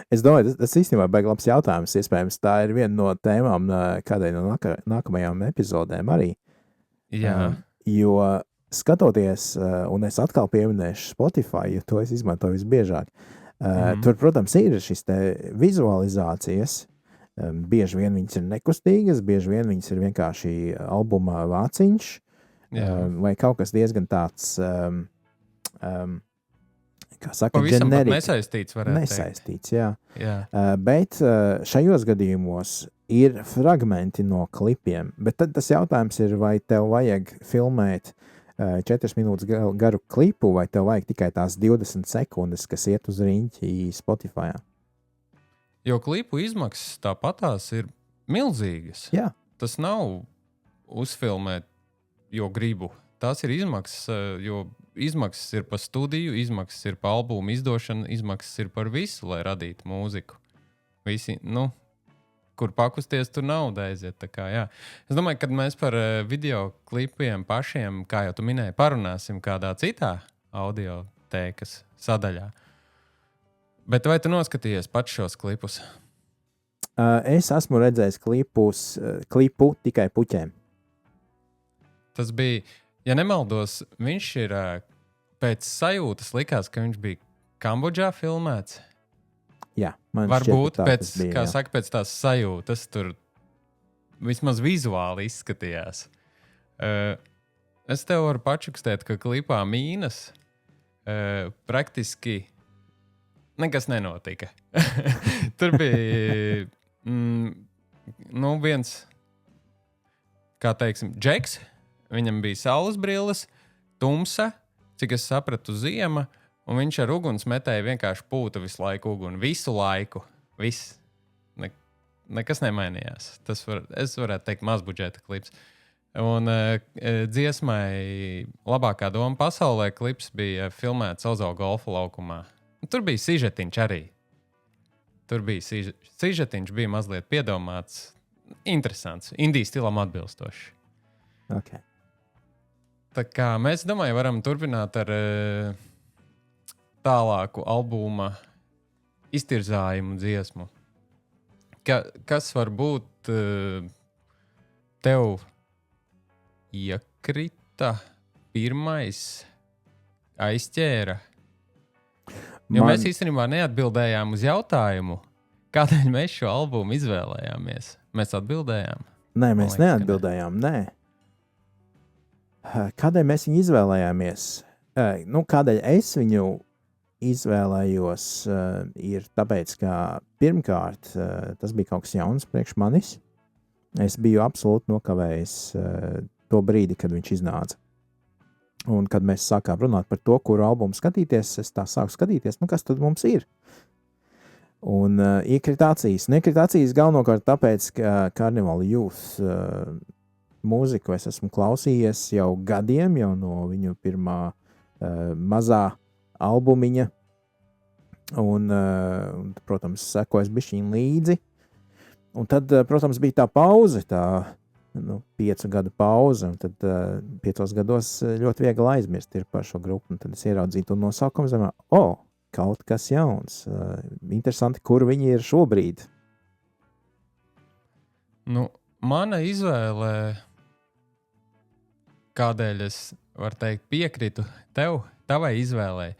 es domāju, tas īstenībā baigi labs jautājums. Iespējams, tā ir viena no tēmām kādai no nākamajām epizodēm arī. Jā. Jo skatoties, un es atkal pieminēšu Spotify, jo to es izmantoju visbiežāk, tur, protams, ir šis te vizualizācijas. Bieži vien viņas ir nekustīgas, bieži vien viņas ir vienkārši albuma vāciņš, vai kaut kas diezgan tāds, kā saka, pavisam pat generika. nesaistīts, varētu Nesaistīts, jā. Jā. Bet šajos gadījumos ir fragmenti no klipiem, bet tad tas jautājums ir, vai tev vajag filmēt 4 minūtes garu klipu, vai tev vajag tikai tās 20 sekundes, kas iet uz riņķi Spotify. Jo klipu izmaksas tāpatās ir milzīgas. Jā. Tas nav uzfilmēt, jo gribu. Tās ir izmaksas, jo izmaksas ir par studiju, izmaksas ir par albumu izdošanu, izmaksas ir par visu, lai radītu mūziku. Visi, kur pakusties, tur nauda aiziet. Tā kā, jā. Es domāju, kad mēs par video klipiem pašiem, kā jau tu minēji, parunāsim kādā citā audio tēkas sadaļā. Bet vai tu noskatījies pats šos klipus? Es esmu redzējis klipu tikai puķēm. Tas bija, ja nemaldos, viņš ir pēc sajūtas likās, ka viņš bija Kambodžā filmēts. Jā, man varbūt šķiet, pēc, bija, kā jā. saka, pēc tās sajūtas tur vismaz vizuāli izskatījās. Es tev varu pačukstēt, ka klipā mīnas praktiski nekas nenotika. Tur bija viens, kā teiksim, Džeks. Viņam bija saules brilles, tumsa, cik es sapratu, ziema, un viņš ar ugunsmetēju vienkārši pūta visu laiku uguni. Visu laiku. Viss. Nekas nemainījās. Es varētu teikt mazbudžeta klips. Un dziesmai labākā doma pasaulē klips bija filmēts Ozo golfa laukumā. Tur bija sižetiņš arī. Tur bija sižetiņš, bija mazliet piedomāts. Interesants. Indijas stilam atbilstoši. Okay. Tā kā mēs, domāju, varam turpināt ar tālāku albuma iztirzājumu dziesmu. Kas varbūt tev iekrita pirmais, aizķēra? Jo mēs īstenībā neatbildējām uz jautājumu, kādēļ mēs šo albumu izvēlējāmies. Mēs atbildējām? Nē, mēs neatbildējām, nē. Kādēļ mēs viņu izvēlējāmies? Kādēļ es viņu izvēlējos, ir tāpēc, ka pirmkārt tas bija kaut kas jauns priekš manis. Es biju absolūti nokavējis to brīdi, kad viņš iznāca. Un kad mēs sākām runāt par to, kuru albumu skatīties, es tā sāku skatīties, kas tad mums ir. Un iekritācijas galvenokārt tāpēc, ka Carnival Youth mūziku es esmu klausījies jau gadiem, jau no viņu pirmā mazā albumiņa, un protams, sekojis bišķiņ līdzi. Un tad, protams, bija tā pauze, 5 gadu pauze, un tad 5 gados ļoti viegli aizmirst ir par šo grupu, un tad es ieraudzīju to nosaukumu, domāju, kaut kas jauns, interesanti, kur viņi ir šobrīd. Mana izvēle, kādēļ es varu teikt piekritu tavai izvēlei,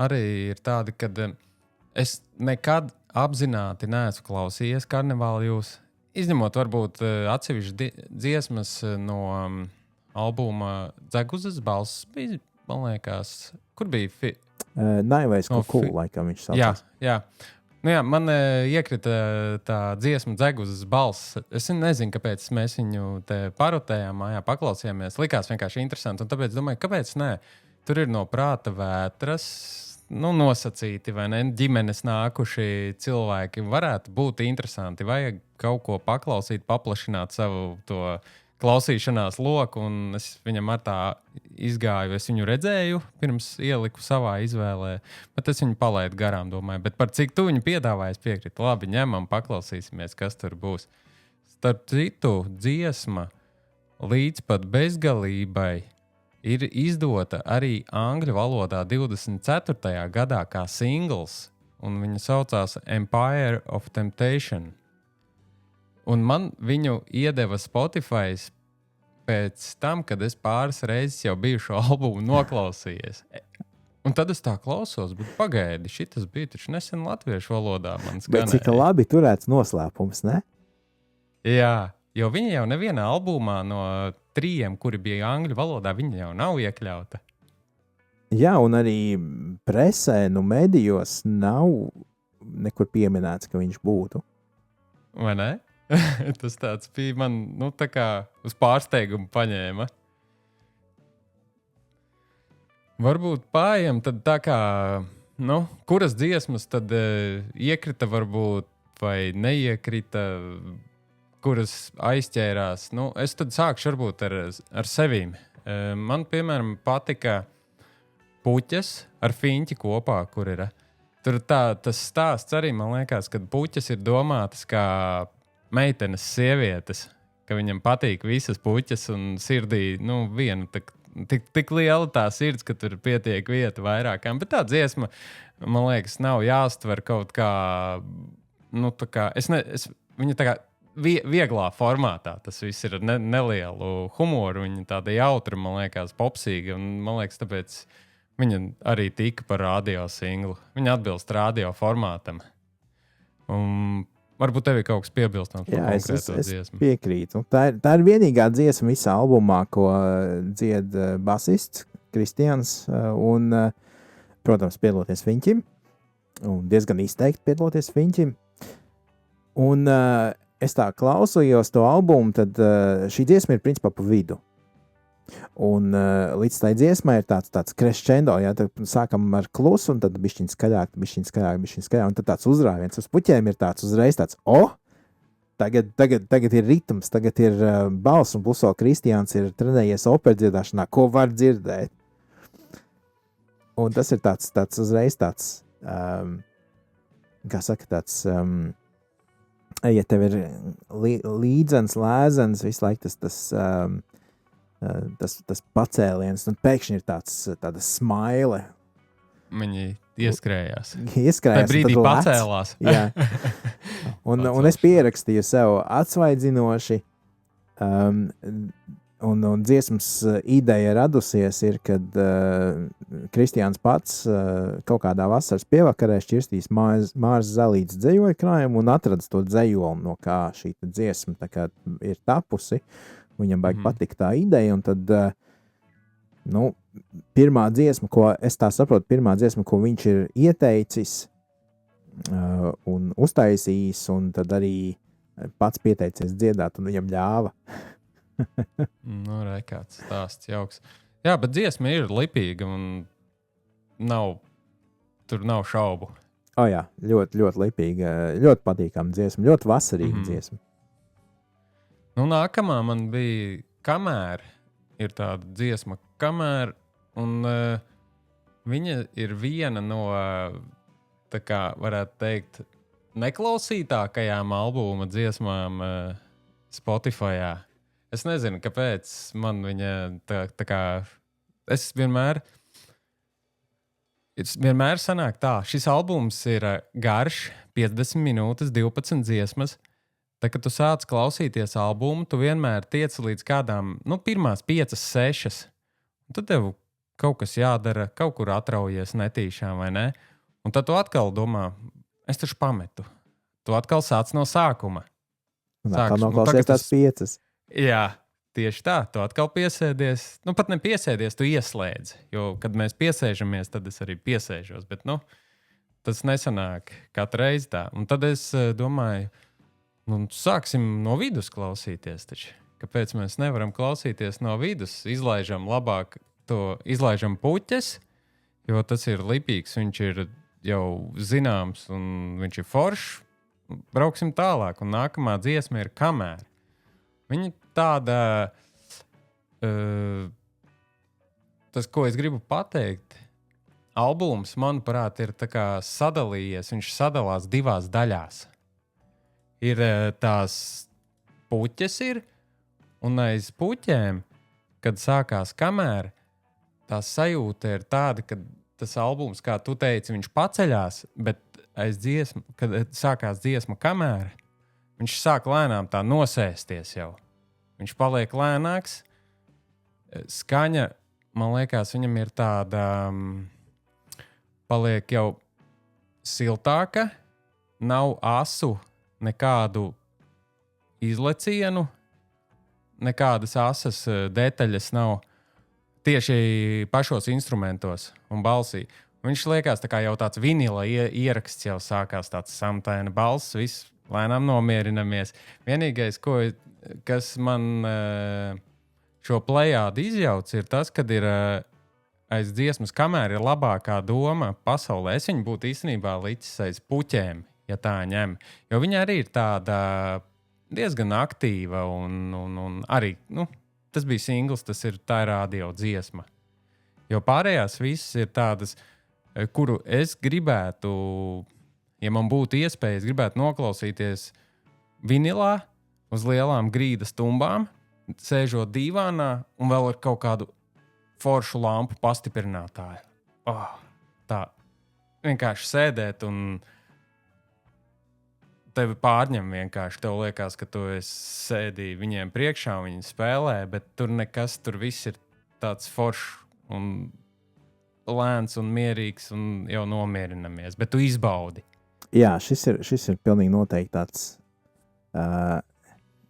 arī ir tāda, ka es nekad apzināti neesmu klausījies Carnival Youth, izņemot varbūt atsevišķi dziesmas no albuma Dzeguzes balss bija, man liekas, kur bija? Naivais Kukul, laikam viņš saucās. Jā. Man iekrita tā dziesma Dzeguzes balss. Es nezinu, kāpēc mēs viņu te parotējām, mājā paklausījāmies. Likās vienkārši interesanti, un tāpēc domāju, kāpēc ne? Tur ir no prāta vētras, nosacīti, vai ne? Ģimenes nākuši cilvēki varētu būt interesanti. Vajag kaut ko paklausīt, paplašināt savu to klausīšanās loku, un es viņam ar tā izgāju. Es viņu redzēju, pirms ieliku savā izvēlē, bet es viņu palaidu garām, domāju. Bet par cik tu viņu piedāvāji, es piekrītu. Labi, ņemam, paklausīsimies, kas tur būs. Starp citu, dziesma līdz pat bezgalībai ir izdota arī angļu valodā 24. gadā kā singls, un viņa saucās Empire of Temptation. Un man viņu iedeva Spotify pēc tam, kad es pāris reizes jau biju šo albumu noklausījies. Un tad es tā klausos, bet pagaidi, šitas bija taču nesen latviešu valodā. Bet cik labi turēts noslēpums, ne? Jā, jo viņa jau nevienā albumā no 3, kuri bija angļu valodā, viņa jau nav iekļauta. Jā, un arī presē, medijos nav nekur pieminēts, ka viņš būtu. Vai ne? Tas tāds bija man, tā kā uz pārsteigumu paņēma. Varbūt pājam, tad tā kā, kuras dziesmas tad iekrita varbūt vai neiekrita, kuras aizķērās. Es tad sākšu varbūt ar sevīm. Man, piemēram, patika Puķes ar Fiņķi kopā, kur ir. Tur tas stāsts arī, man liekas, kad puķes ir domātas kā meitenes sievietes, ka viņam patīk visas puķes un sirdī, viena tik liela tā sirds, ka tur pietiek vieta vairākām. Bet tā dziesma, man liekas, nav jāstver kaut kā, viņa tā kā vieglā formātā. Tas viss ir nelielu humoru, viņa tāda jautra, man liekas, popsīga, un man liekas, tāpēc viņa arī tika par radio singlu. Viņa atbilst radio formātam. Varbūt tev ir kaut kas piebilstams par konkrēto dziesmu. Es piekrītu. Tā ir vienīgā dziesma visā albumā, ko dzied basists Kristians. Un, protams, piedaloties Fiņķim. Un diezgan izteikti piedaloties Fiņķim. Un es tā klausījos to albumu, tad šī dziesma ir principā pa vidu. Un līdz tai dziesmai ir tāds crescendo, ja, tad sākam ar klusu, un tad bišķiņ skaļāk, un tad tāds uzrāviens uz puķiem ir tāds uzreiz tāds, tagad ir ritms, tagad ir balss, un plus vēl Kristiāns ir trenējies operdziedāšanā, ko var dzirdēt. Un tas ir tāds uzreiz tāds, kā saka, tāds, ja tev ir līdzens, lēzens, visu laiku tas pacēliens, un pēkšņi ir tāda smaile. Viņi ieskrējās. Tā brīdī pacēlās. Jā. Un es pierakstīju sev atsvaidzinoši, un dziesmas ideja radusies ir, kad Kristiāns pats kaut kādā vasaras pievakarē šķirstīs Māras Zalītes dzejoļu krājumu un atradis to dzejoli, no kā šī dziesma tā kā ir tapusi. Viņam baigi patīk tā ideja, un tad, pirmā dziesma, ko viņš ir ieteicis un uztaisījis, un tad arī pats pieteicies dziedāt, un viņam ļāva. Kāds stāsts jauks. Jā, bet dziesma ir lipīga, un tur nav šaubu. Jā, ļoti, ļoti lipīga, ļoti patīkama dziesma, ļoti vasarīga dziesma. Nākamā man bija Kamēr, ir tāda dziesma Kamēr, un viņa ir viena no, tā kā varētu teikt, neklausītākajām albuma dziesmām Spotifyā. Es nezinu, kāpēc man viņa tā kā, es vienmēr sanāk tā, šis albums ir garš, 50 minūtes, 12 dziesmas. Tā, kad tu sāc klausīties albumu, tu vienmēr tiec līdz kādām, pirmās 5, 6. Un tad tev kaut kas jādara, kaut kur atraujies netīšām, vai ne? Un tad tu atkal domā, es taču pametu. Tu atkal sāc no sākuma. Atkal noklausies tās 5. Jā, tieši tā. Tu atkal piesēdies. Pat ne piesēdies, tu ieslēdzi. Jo, kad mēs piesēžamies, tad es arī piesēžos. Bet, tas nesanāk katru reizi tā. Un tad es domāju, sāksim no vidus klausīties taču. Kāpēc mēs nevaram klausīties no vidus? Izlaižam labāk izlaižam puķes, jo tas ir lipīgs, viņš ir jau zināms un viņš ir foršs. Brauksim tālāk, un nākamā dziesma ir Kamēr. Viņa tāda, tas, ko es gribu pateikt, albums, manuprāt, ir tā kā sadalījies, viņš sadalās 2 daļās. Ir tās puķes un aiz puķēm, kad sākās Kamēr, tā sajūta ir tāda, ka tas albums, kā tu teici, viņš paceļās, bet aiz dziesmu, kad sākās dziesma Kamēr, viņš sāk lēnām tā nosēsties jau. Viņš paliek lēnāks, skaņa, man liekas, viņam ir tāda, paliek jau siltāka, nav asu nekādu izlecienu, nekādas asas detaļas nav tieši pašos instrumentos un balsī. Viņš liekas tā kā jau tāds vinila ieraksts jau sākās, tāds samtaina balss, viss lēnām nomierinamies. Vienīgais, kas man šo plejādu izjauc, ir tas, kad ir aiz dziesmas, kamēr ir labākā doma pasaulē. Es viņu būtu īstenībā licis aiz puķēm, ja tā ņem. Jo viņa arī ir tāda diezgan aktīva un arī, tas bija singls, tā ir radio dziesma. Jo pārējās visas ir tādas, kuru es gribētu, ja man būtu iespējas, gribētu noklausīties vinilā uz lielām grīdas tumbām, sēžot dīvānā un vēl ar kaut kādu foršu lampu pastiprinātāju. Tā vienkārši sēdēt un tevi pārņem vienkārši. Tev liekas, ka tu sēdi viņiem priekšā un viņi spēlē, bet tur nekas, tur viss ir tāds foršs un lēns un mierīgs un jau nomierinamies, bet tu izbaudi. Jā, šis ir pilnīgi noteikti tāds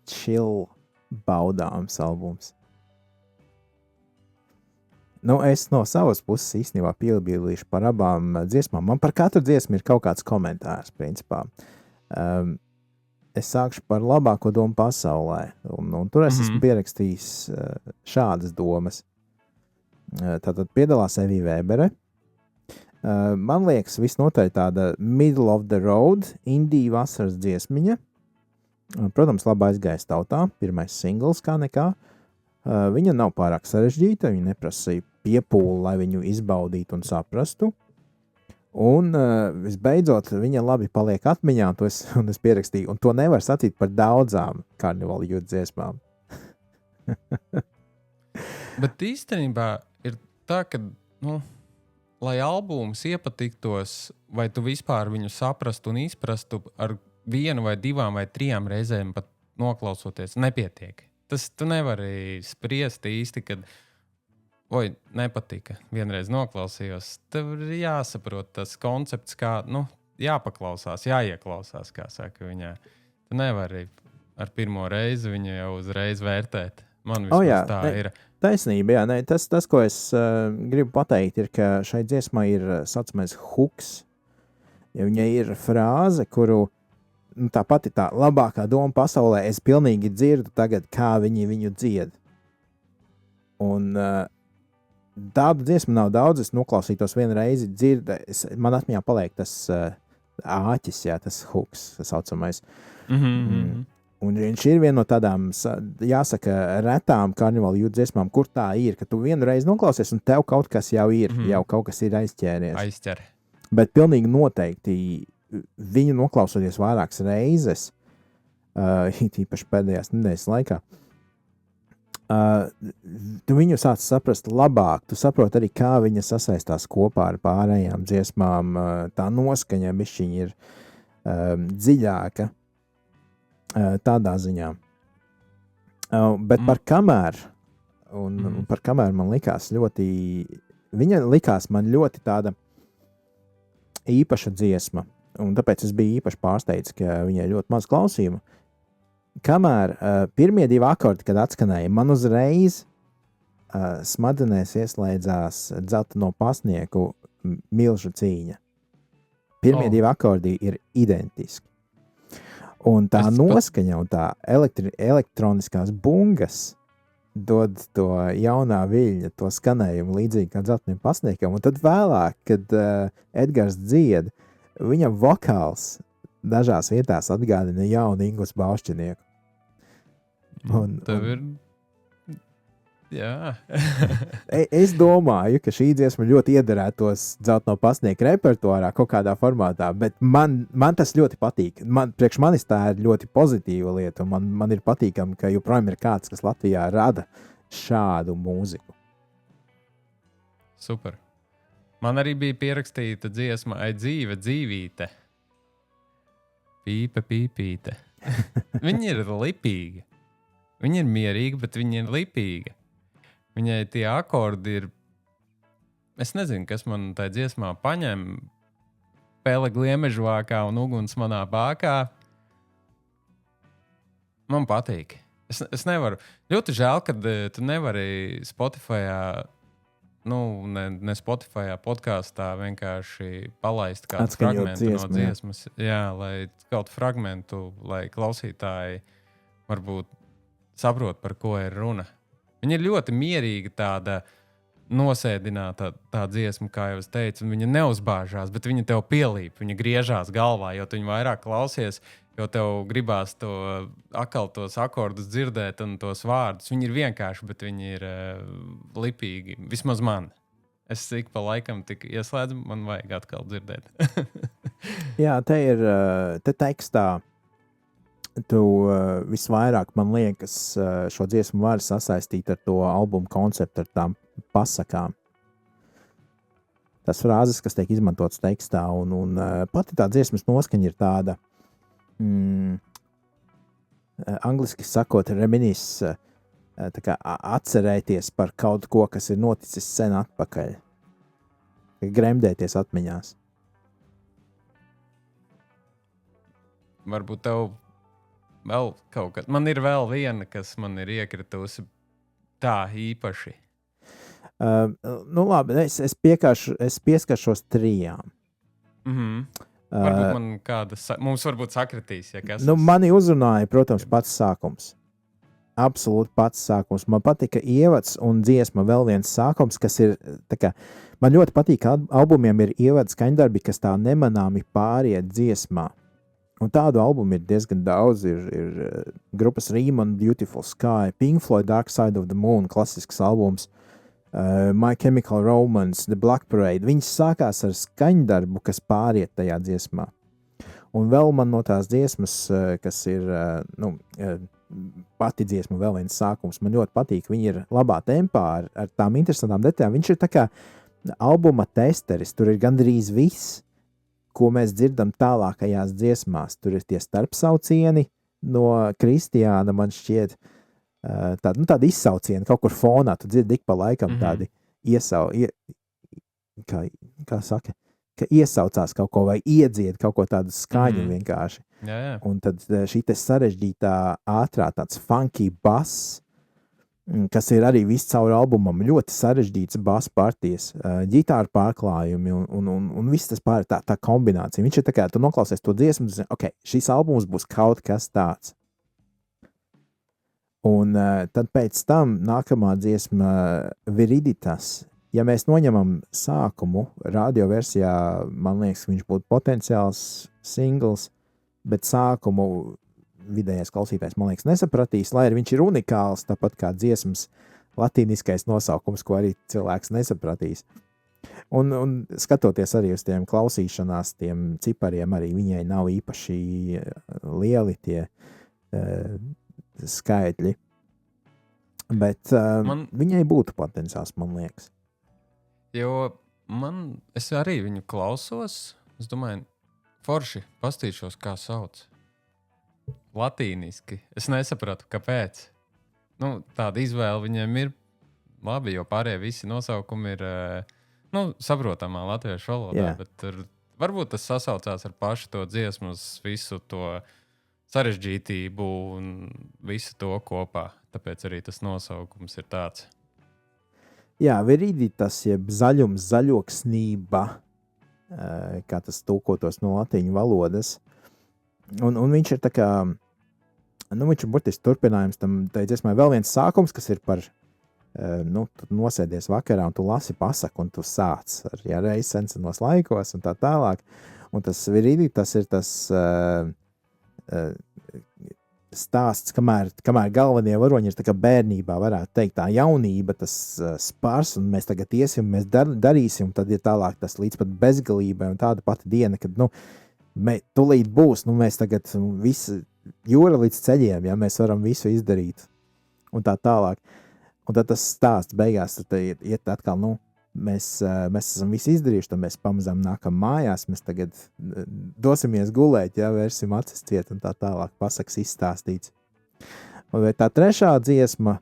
chill baudāms albums. Es no savas puses īstenībā piebildīšu par abām dziesmām. Man par katru dziesmu ir kaut kāds komentārs, principā. Es sākšu par labāko domu pasaulē, un tur es esmu pierakstījis šādas domas. Tātad piedalās Evija Vēbere. Man liekas, visnotaļ tāda middle of the road, indie vasaras dziesmiņa. Protams, labi aizgājis tautā, pirmais singls kā nekā. Viņa nav pārāk sarežģīta, viņa neprasīja piepūli, lai viņu izbaudītu un saprastu. Un visbeidzot, viņa labi paliek atmiņā, un es pierakstīju, un to nevar sacīt par daudzām Karnivāla Youth dziesmām. Bet īstenībā ir tā, ka, lai albums iepatiktos, vai tu vispār viņu saprastu un izprastu ar 1 vai 2 vai 3 reizēm pat noklausoties, nepietiek. Tu nevari spriest īsti, kad nepatika. Vienreiz noklausījos. Tev ir jāsaprot tas koncepts, kā, jāpaklausās, jāieklausās, kā saka viņā. Tu nevari ar pirmo reizi viņu jau uzreiz vērtēt. Man vismaz tā ir. Taisnība, jā. Tas, ko es gribu pateikt, ir, ka šai dziesmai ir saucamais hooks. Ja viņai ir frāze, kuru tā pati tā labākā doma pasaulē, es pilnīgi dzirdu tagad, kā viņi viņu dzied. Un tādu dziesmu nav daudz, es noklausītos vienu reizi, man atmiņā paliek tas āķis, jā, tas hooks, tas saucamais. Un viņš ir viena no tādām, jāsaka, retām Karnivāla Youth dziesmām, kur tā ir, ka tu vienu reizi noklausies un tev kaut kas jau ir, jau kaut kas ir aizķēries. Aizķer. Bet pilnīgi noteikti viņu noklausoties vairākas reizes, īpaši pēdējās nedēļas laikā, tu viņu sāc saprast labāk, tu saproti arī, kā viņa sasaistās kopā ar pārējām dziesmām, tā noskaņa bišķiņ ir dziļāka tādā ziņā. Bet par kamēr, un par kamēr man likās viņa likās man ļoti tāda īpaša dziesma, un tāpēc es biju īpaši pārsteigts, ka viņai ļoti maz klausījumu. Kamēr pirmie 2 akordi, kad atskanēja, man uzreiz smadzenēs ieslēdzās Dzelteno pasnieku Milžu cīņa. Pirmie 2 akordi ir identiski. Un tā noskaņa un tā elektroniskās bungas dod to jaunā viļņa, to skanējumu līdzīgi kā Dzeltenim pasniekam. Un tad vēlāk, kad Edgars dzied, viņa vokāls dažās vietās atgādina jaunu Ingus Baušķinieku. Tev ir... Jā. Es domāju, ka šī dziesma ļoti iederētos Dzelteno pasnieku repertuārā kaut kādā formātā, bet man tas ļoti patīk. Priekš manis tā ir ļoti pozitīva lieta, un man ir patīkami, ka joprojām ir kāds, kas Latvijā rada šādu mūziku. Super. Man arī bija pierakstīta dziesma Ai dzīve, dzīvīte. Pīpe, pīpīte. Viņa ir lipīga. Viņa ir mierīga, bet viņa ir lipīga. viņai tie akordi ir, es nezinu, kas man tajā dziesmā paņem, pele gliemežvākā un uguns manā bākā. Man patīk. Es nevaru. Ļoti žēl, ka tu nevari Spotifyā, ne Spotifyā, podkāstā vienkārši palaist kādu Atskaņot fragmentu dziesmu, no dziesmas. Jā, lai kaut fragmentu, lai klausītāji varbūt saprot, par ko ir runa. Viņa ir ļoti mierīga, tāda nosēdināta tā dziesma, kā jau es teicu, un viņa neuzbāžās, bet viņa tev pielīp, viņa griežās galvā, jo tu viņu vairāk klausies, jo tev gribās tos akordus dzirdēt un tos vārdus. Viņi ir vienkārši, bet viņi ir lipīgi. Vismaz man. Es ik pa laikam tik ieslēdzu, man vajag atkal dzirdēt. Jā, te tekstā tu visvairāk, man liekas, šo dziesmu var sasaistīt ar to albumu konceptu, ar tām pasakām. Tas frāzes, kas tiek izmantotas tekstā, un pati tā dziesmas noskaņa ir tāda, angliski sakot, reminisce, tā kā atcerēties par kaut ko, kas ir noticis sen atpakaļ, gremdēties atmiņās. Varbūt tev vēl kaut kas. Man ir vēl viena, kas man ir iekritusi tā īpaši. Labi, es pieskaršos 3. Varbūt man mums varbūt sakritīs, ja kas. Mani uzrunāja, protams, pats sākums. Absolūti pats sākums. Man patika ievads un dziesma vēl viens sākums, kas ir, man ļoti patīk, ka albumiem ir ievads skaņdarbi, kas tā nemanāmi pāriet dziesmā. Un tādu albumu ir diezgan daudz. Ir grupas Riemann, Beautiful Sky, Pink Floyd, Dark Side of the Moon, klasisks albums, My Chemical Romance, The Black Parade. Viņas sākās ar skaņdarbu, kas pāriet tajā dziesmā. Un vēl man no tās dziesmas, kas ir pati dziesma, vēl viens sākums, man ļoti patīk. Viņi ir labā tempā ar tām interesantām detaļām. Viņš ir tā kā albuma testeris, tur ir gandrīz viss, ko mēs dzirdam tālākajās dziesmās. Tur ir tie starpsaucieni no Kristiāna, man šķiet, tādi izsaucieni kaut kur fonā. Tu dzirdi ik pa laikam tādi kā saka, ka iesaucās kaut ko vai iedzied kaut ko tādu skaņu vienkārši. Jā. Un tad šī te sarežģītā ātrā tāds funky bass, kas ir arī viss caur albumam, ļoti sarežģīts bass partijas, ģitāru pārklājumi un viss tas pār tā kombinācija. Viņš ir tā kā, tu noklausies to dziesmu, tu zini, ok, šis albums būs kaut kas tāds. Un tad pēc tam nākamā dziesma Viriditas. Ja mēs noņemam sākumu, radio versijā, man liekas, viņš būtu potenciāls singls, bet sākumu vidējais klausītājs, man liekas, nesapratīs, lai arī viņš ir unikāls, tāpat kā dziesmas latīniskais nosaukums, ko arī cilvēks nesapratīs. Un skatoties arī uz tiem klausīšanās, tiem cipariem, arī viņai nav īpaši lieli tie skaitļi, bet viņai būtu potenciāls, man liekas. Jo es arī viņu klausos, es domāju, forši pastīšos, kā sauc. Latīniski. Es nesapratu, kāpēc. Tāda izvēle viņiem ir labi, jo pārējie visi nosaukumi ir saprotamā latviešu valodā, bet varbūt tas sasaucās ar pašu to dziesmu, visu to sarežģītību un visu to kopā. Tāpēc arī tas nosaukums ir tāds. Jā, Viriditas, jeb zaļums, zaļoksnība, kā tas tulkotos no latīņu valodas. Un viņš ir tā kā, viņš ir burtiski turpinājums tam dziesmai. Vēl viens sākums, kas ir par, tu nosēdies vakarā un tu lasi pasaku un tu sāc ar reiz senos laikos un tā tālāk. Un tas Viriditas ir tas stāsts, kamēr galvenie varoņi ir tā kā bērnībā, varētu teikt, tā jaunība, tas spars, un mēs tagad iesim, mēs darīsim, tad ir tālāk tas līdz pat bezgalībai, un tāda pati diena, kad, tūlīt būs, mēs tagad visi jūra līdz ceļiem, ja mēs varam visu izdarīt, un tā tālāk. Un tad tas stāsts beigās, tad iet atkal, mēs esam visu izdarījuši, tad mēs pamazām nākam mājās, mēs tagad dosimies gulēt, ja, vērsim acis ciet un tā tālāk, pasaks izstāstīts. Un vai tā trešā dziesma,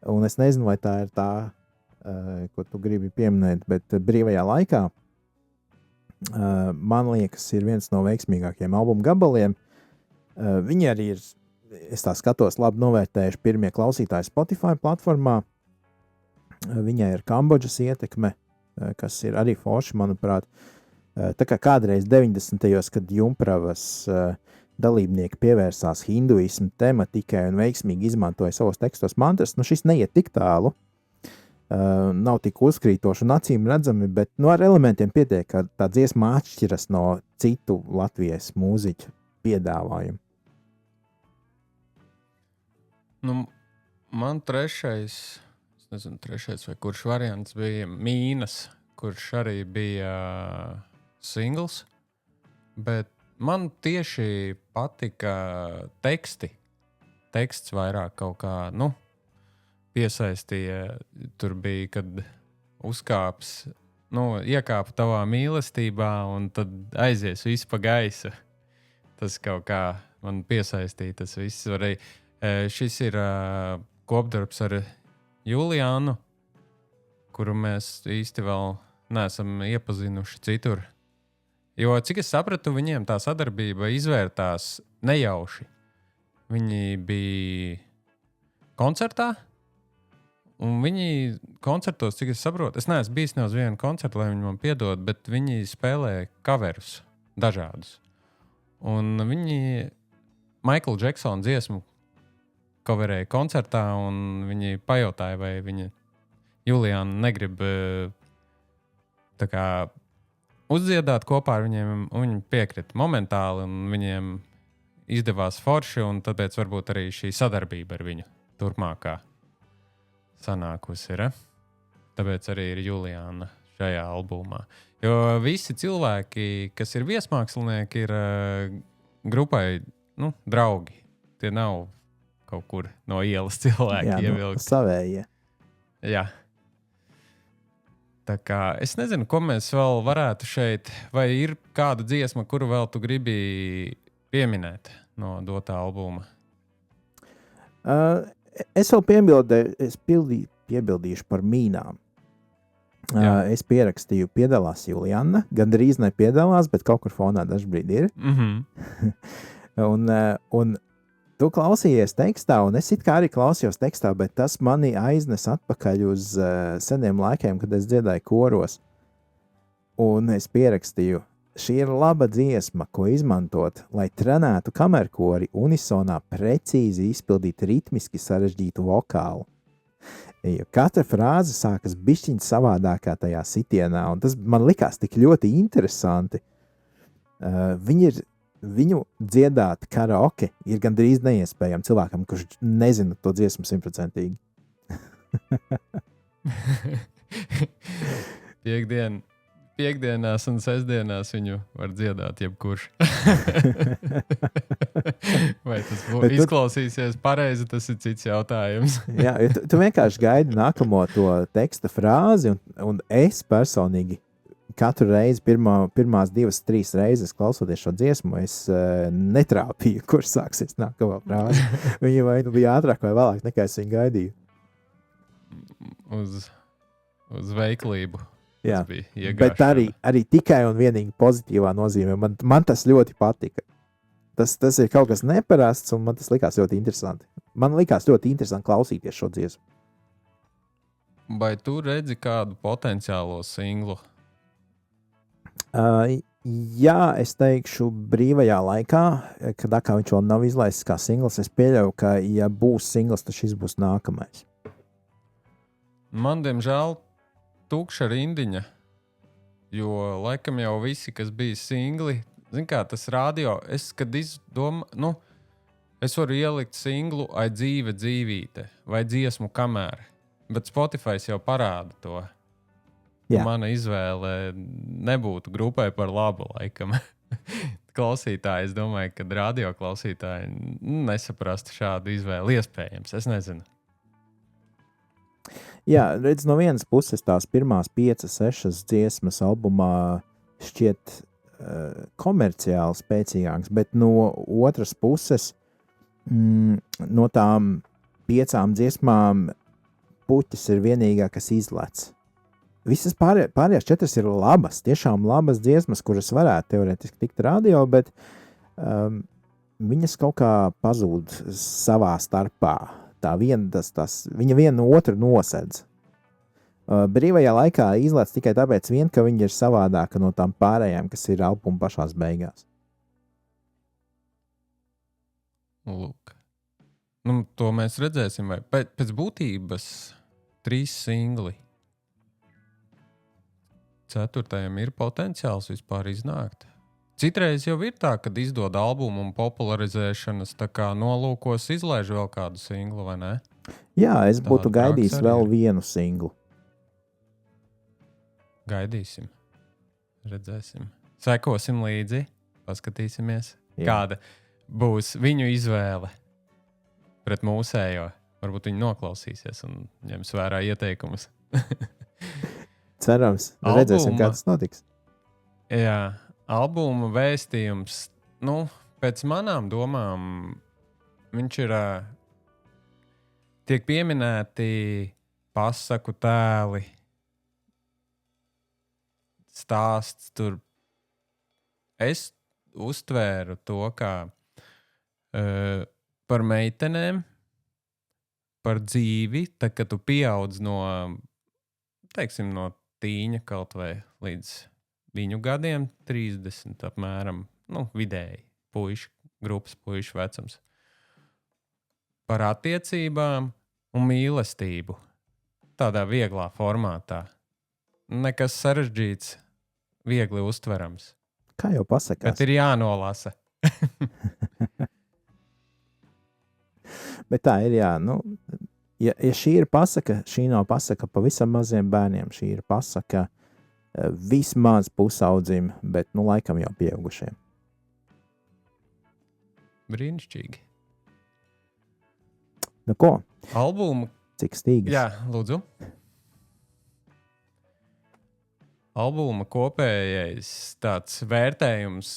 un es nezinu, vai tā ir tā ko tu gribi pieminēt, bet brīvajā laikā man liekas, ir viens no veiksmīgākajiem albuma gabaliem. Viņi arī ir, es tā skatos, labi novērtējuši pirmie klausītāji Spotify platformā. Viņai ir Kambodžas ietekme, kas ir arī forši, manuprāt. Tā kā kādreiz 90. kad Jumpravas dalībnieki pievērsās hinduismu tematikai un veiksmīgi izmantoja savos tekstos mantras, šis neiet tik tālu, nav tik uzkrītoši un acīm redzami, bet ar elementiem pietiek, ka tā dziesma atšķiras no citu Latvijas mūziķu piedāvājumu. Man trešais vai kurš variants bija Mīnas, kurš arī bija singls, bet man tieši patika teksti. Teksts vairāk kaut kā, piesaistīja. Tur bija, kad uzkāps, iekāpa tavā mīlestībā un tad aizies viss pa gaisu. Tas kaut kā man piesaistīja tas viss. Arī, šis ir kopdarbs ar Juliānu, kuru mēs īsti vēl neesam iepazinuši citur. Jo, cik es sapratu, viņiem tā sadarbība izvērtās nejauši. Viņi bija koncertā, un viņi koncertos, cik es saprotu, es neesmu bijis ne uz vienu koncertu, lai viņi man piedod, bet viņi spēlē coverus dažādus. Un viņi Michael Jackson dziesmu coverēja koncertā, un viņi pajautāja, vai viņa Juliāna negrib tā kā uzdziedāt kopā ar viņiem, un viņi piekrita momentāli, un viņiem izdevās forši, un tāpēc varbūt arī šī sadarbība ar viņu turpmākā sanākusi ir. Tāpēc arī ir Juliāna šajā albumā. Jo visi cilvēki, kas ir viesmākslinieki, ir grupai draugi. Tie nav kaut kur no ielas cilvēki ievilkti. Savējie. Jā. Tā kā es nezinu, ko mēs vēl varētu šeit, vai ir kāda dziesma, kuru vēl tu gribi pieminēt no dotā albuma? Es vēl piebildīšu par Mīnām. Es pierakstīju, piedalās Juliana, gandrīz nepiedalās, bet kaut kur fonā dažbrīd ir. Un tu klausījies tekstā, un es it kā arī klausījos tekstā, bet tas mani aiznes atpakaļ uz seniem laikiem, kad es dziedāju koros. Un es pierakstīju, šī ir laba dziesma, ko izmantot, lai trenētu kamerkori unisonā precīzi izpildīt ritmiski sarežģītu vokālu. Jo katra frāze sākas bišķiņ savādākā tajā sitienā, un tas man likās tik ļoti interesanti. Viņu dziedāt karaoke ir gandrīz neiespējami cilvēkam, kurš nezina to dziesmu 100%. Piektdienās un sestdienās viņu var dziedāt jebkurš. Vai tas izklausīsies pareizi, tas ir cits jautājums. Jā, tu vienkārši gaidi nākamo to teksta frāzi, un es personīgi katru reizi, pirmās 2-3 reizes klausoties šo dziesmu, es netrāpīju, kur sāksies nākamā frāze. Viņa vai nu bija ātrāk vai vēlāk, nekā es viņu gaidīju. Uz veiklību. Jā, bet arī tikai un vienīgi pozitīvā nozīmē. Man tas ļoti patika. Tas ir kaut kas neparasts, un man tas likās ļoti interesanti. Man likās ļoti interesanti klausīties šo dziesmu. Vai tu redzi kādu potenciālo singlu? Jā, es teikšu brīvajā laikā, kad viņš vēl nav izlaists kā singls, es pieļauju, ka ja būs singls, tad šis būs nākamais. Man, diemžēl, tukša rindiņa, jo laikam jau visi, kas bija singli, zin kā, tas radio, kad izdomā, es varu ielikt singlu ai dzīve dzīvīte vai dziesmu kamēr, bet Spotify jau parāda to. Mana izvēle nebūtu grupai par labu, laikam. Klausītāji, es domāju, ka radio klausītāji nesaprastu šādu izvēli. Iespējams, es nezinu. Jā, redz, no vienas puses tās pirmās 5-6 dziesmas albumā šķiet komerciāli spēcīgāks, bet no otras puses no tām 5 dziesmām puķis ir vienīgā, kas izlec. Visas pārējās 4 ir labas, tiešām labas dziesmas, kuras varētu teorētiski tikt radio, bet viņas kaut kā pazūd savā starpā. Viņa viena no otru nosedz. Brīvajā laikā izlec tikai tāpēc vien, ka viņa ir savādāka no tām pārējām, kas ir albuma pašās beigās. Lūk. Nu, to mēs redzēsim. Vai pēc būtības 3 singli. 4. ir potenciāls vispār iznākt. Citreiz jau ir tā, kad izdod albumu un popularizēšanas tā kā nolūkos izlaiž vēl kādu singlu, vai ne? Jā, es būtu gaidījis vēl vienu singlu. Gaidīsim. Redzēsim. Sekosim līdzi, paskatīsimies, kāda būs viņu izvēle pret mūsējo. Varbūt viņi noklausīsies un ņems vērā ieteikumus. Cerams, redzēsim, kā tas notiks. Jā, albuma vēstījums, pēc manām domām, viņš ir tiek pieminēti pasaku tēli, stāsts tur. Es uztvēru to, kā par meitenēm, par dzīvi, tad, kad tu pieaudz no tīņa kaut vai līdz viņu gadiem, 30 apmēram, vidēji grupas puišu vecums. Par attiecībām un mīlestību. Tādā vieglā formātā. Nekas sarežģīts, viegli uztverams. Kā jau pasakās. Bet ir jānolasa. Bet tā ir, jā. Ja šī ir pasaka, šī nav pasaka pavisam maziem bērniem. Šī ir pasaka vismaz pusaudzim, bet laikam jau pieaugušiem. Brīnišķīgi. Ko? Albumu. Cik stīgas? Jā, lūdzu. Albuma kopējais tāds vērtējums.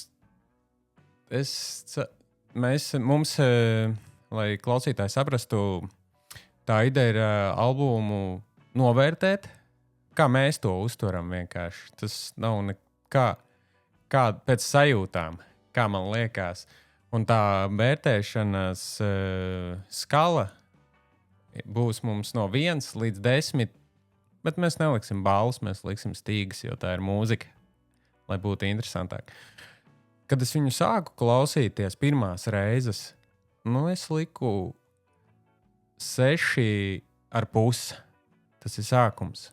Mums, lai klausītāji saprastu, tā ideja ir albumu novērtēt, kā mēs to uztveram vienkārši. Tas nav nekā pēc sajūtām, kā man liekas. Un tā vērtēšanas skala būs mums no 1 līdz 10, bet mēs neliksim balvas, mēs liksim stīgas, jo tā ir mūzika, lai būtu interesantāk. Kad es viņu sāku klausīties pirmās reizes, es liku 6,5. Tas ir sākums.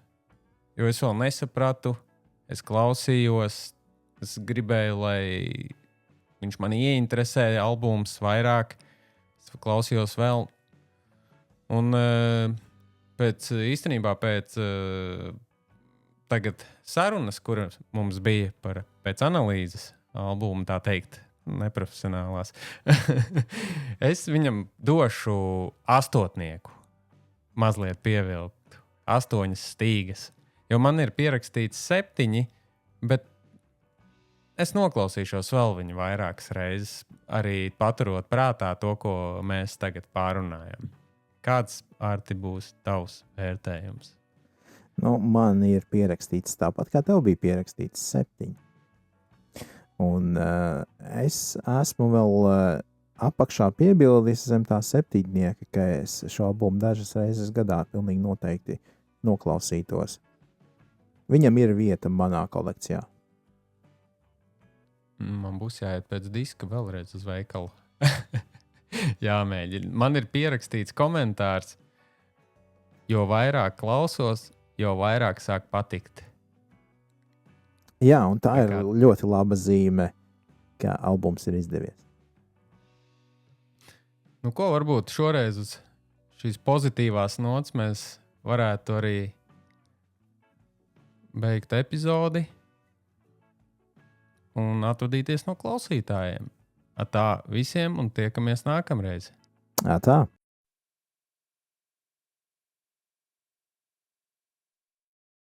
Jo es vēl nesapratu, es klausījos, es gribēju, lai viņš man ieinteresēja albums vairāk, es klausījos vēl. Un pēc tagad sarunas, kuras mums bija pēc analīzes albuma, tā teikt, neprofesionālās, es viņam došu 8, mazliet pievilkt, 8 stīgas. Jo man ir pierakstīts 7, bet es noklausīšos vēl viņu vairākas reizes, arī paturot prātā to, ko mēs tagad pārunājam. Kāds, Arti, būs tavs vērtējums? Man ir pierakstīts tāpat, kā tev bija pierakstīts 7. Un es esmu vēl apakšā piebildījis zem tā 7, ka es šo albumu dažas reizes gadā pilnīgi noteikti noklausītos. Viņam ir vieta manā kolekcijā. Man būs jāiet pēc diska vēlreiz uz veikalu. Jāmēģina. Man ir pierakstīts komentārs, jo vairāk klausos, jo vairāk sāk patikt. Jā, un tā ir ļoti laba zīme, ka albums ir izdevies. Ko varbūt šoreiz uz šīs pozitīvās nots mēs varētu arī beigt epizodi un atvadīties no klausītājiem. Tā visiem un tiekamies nākamreiz. Tā.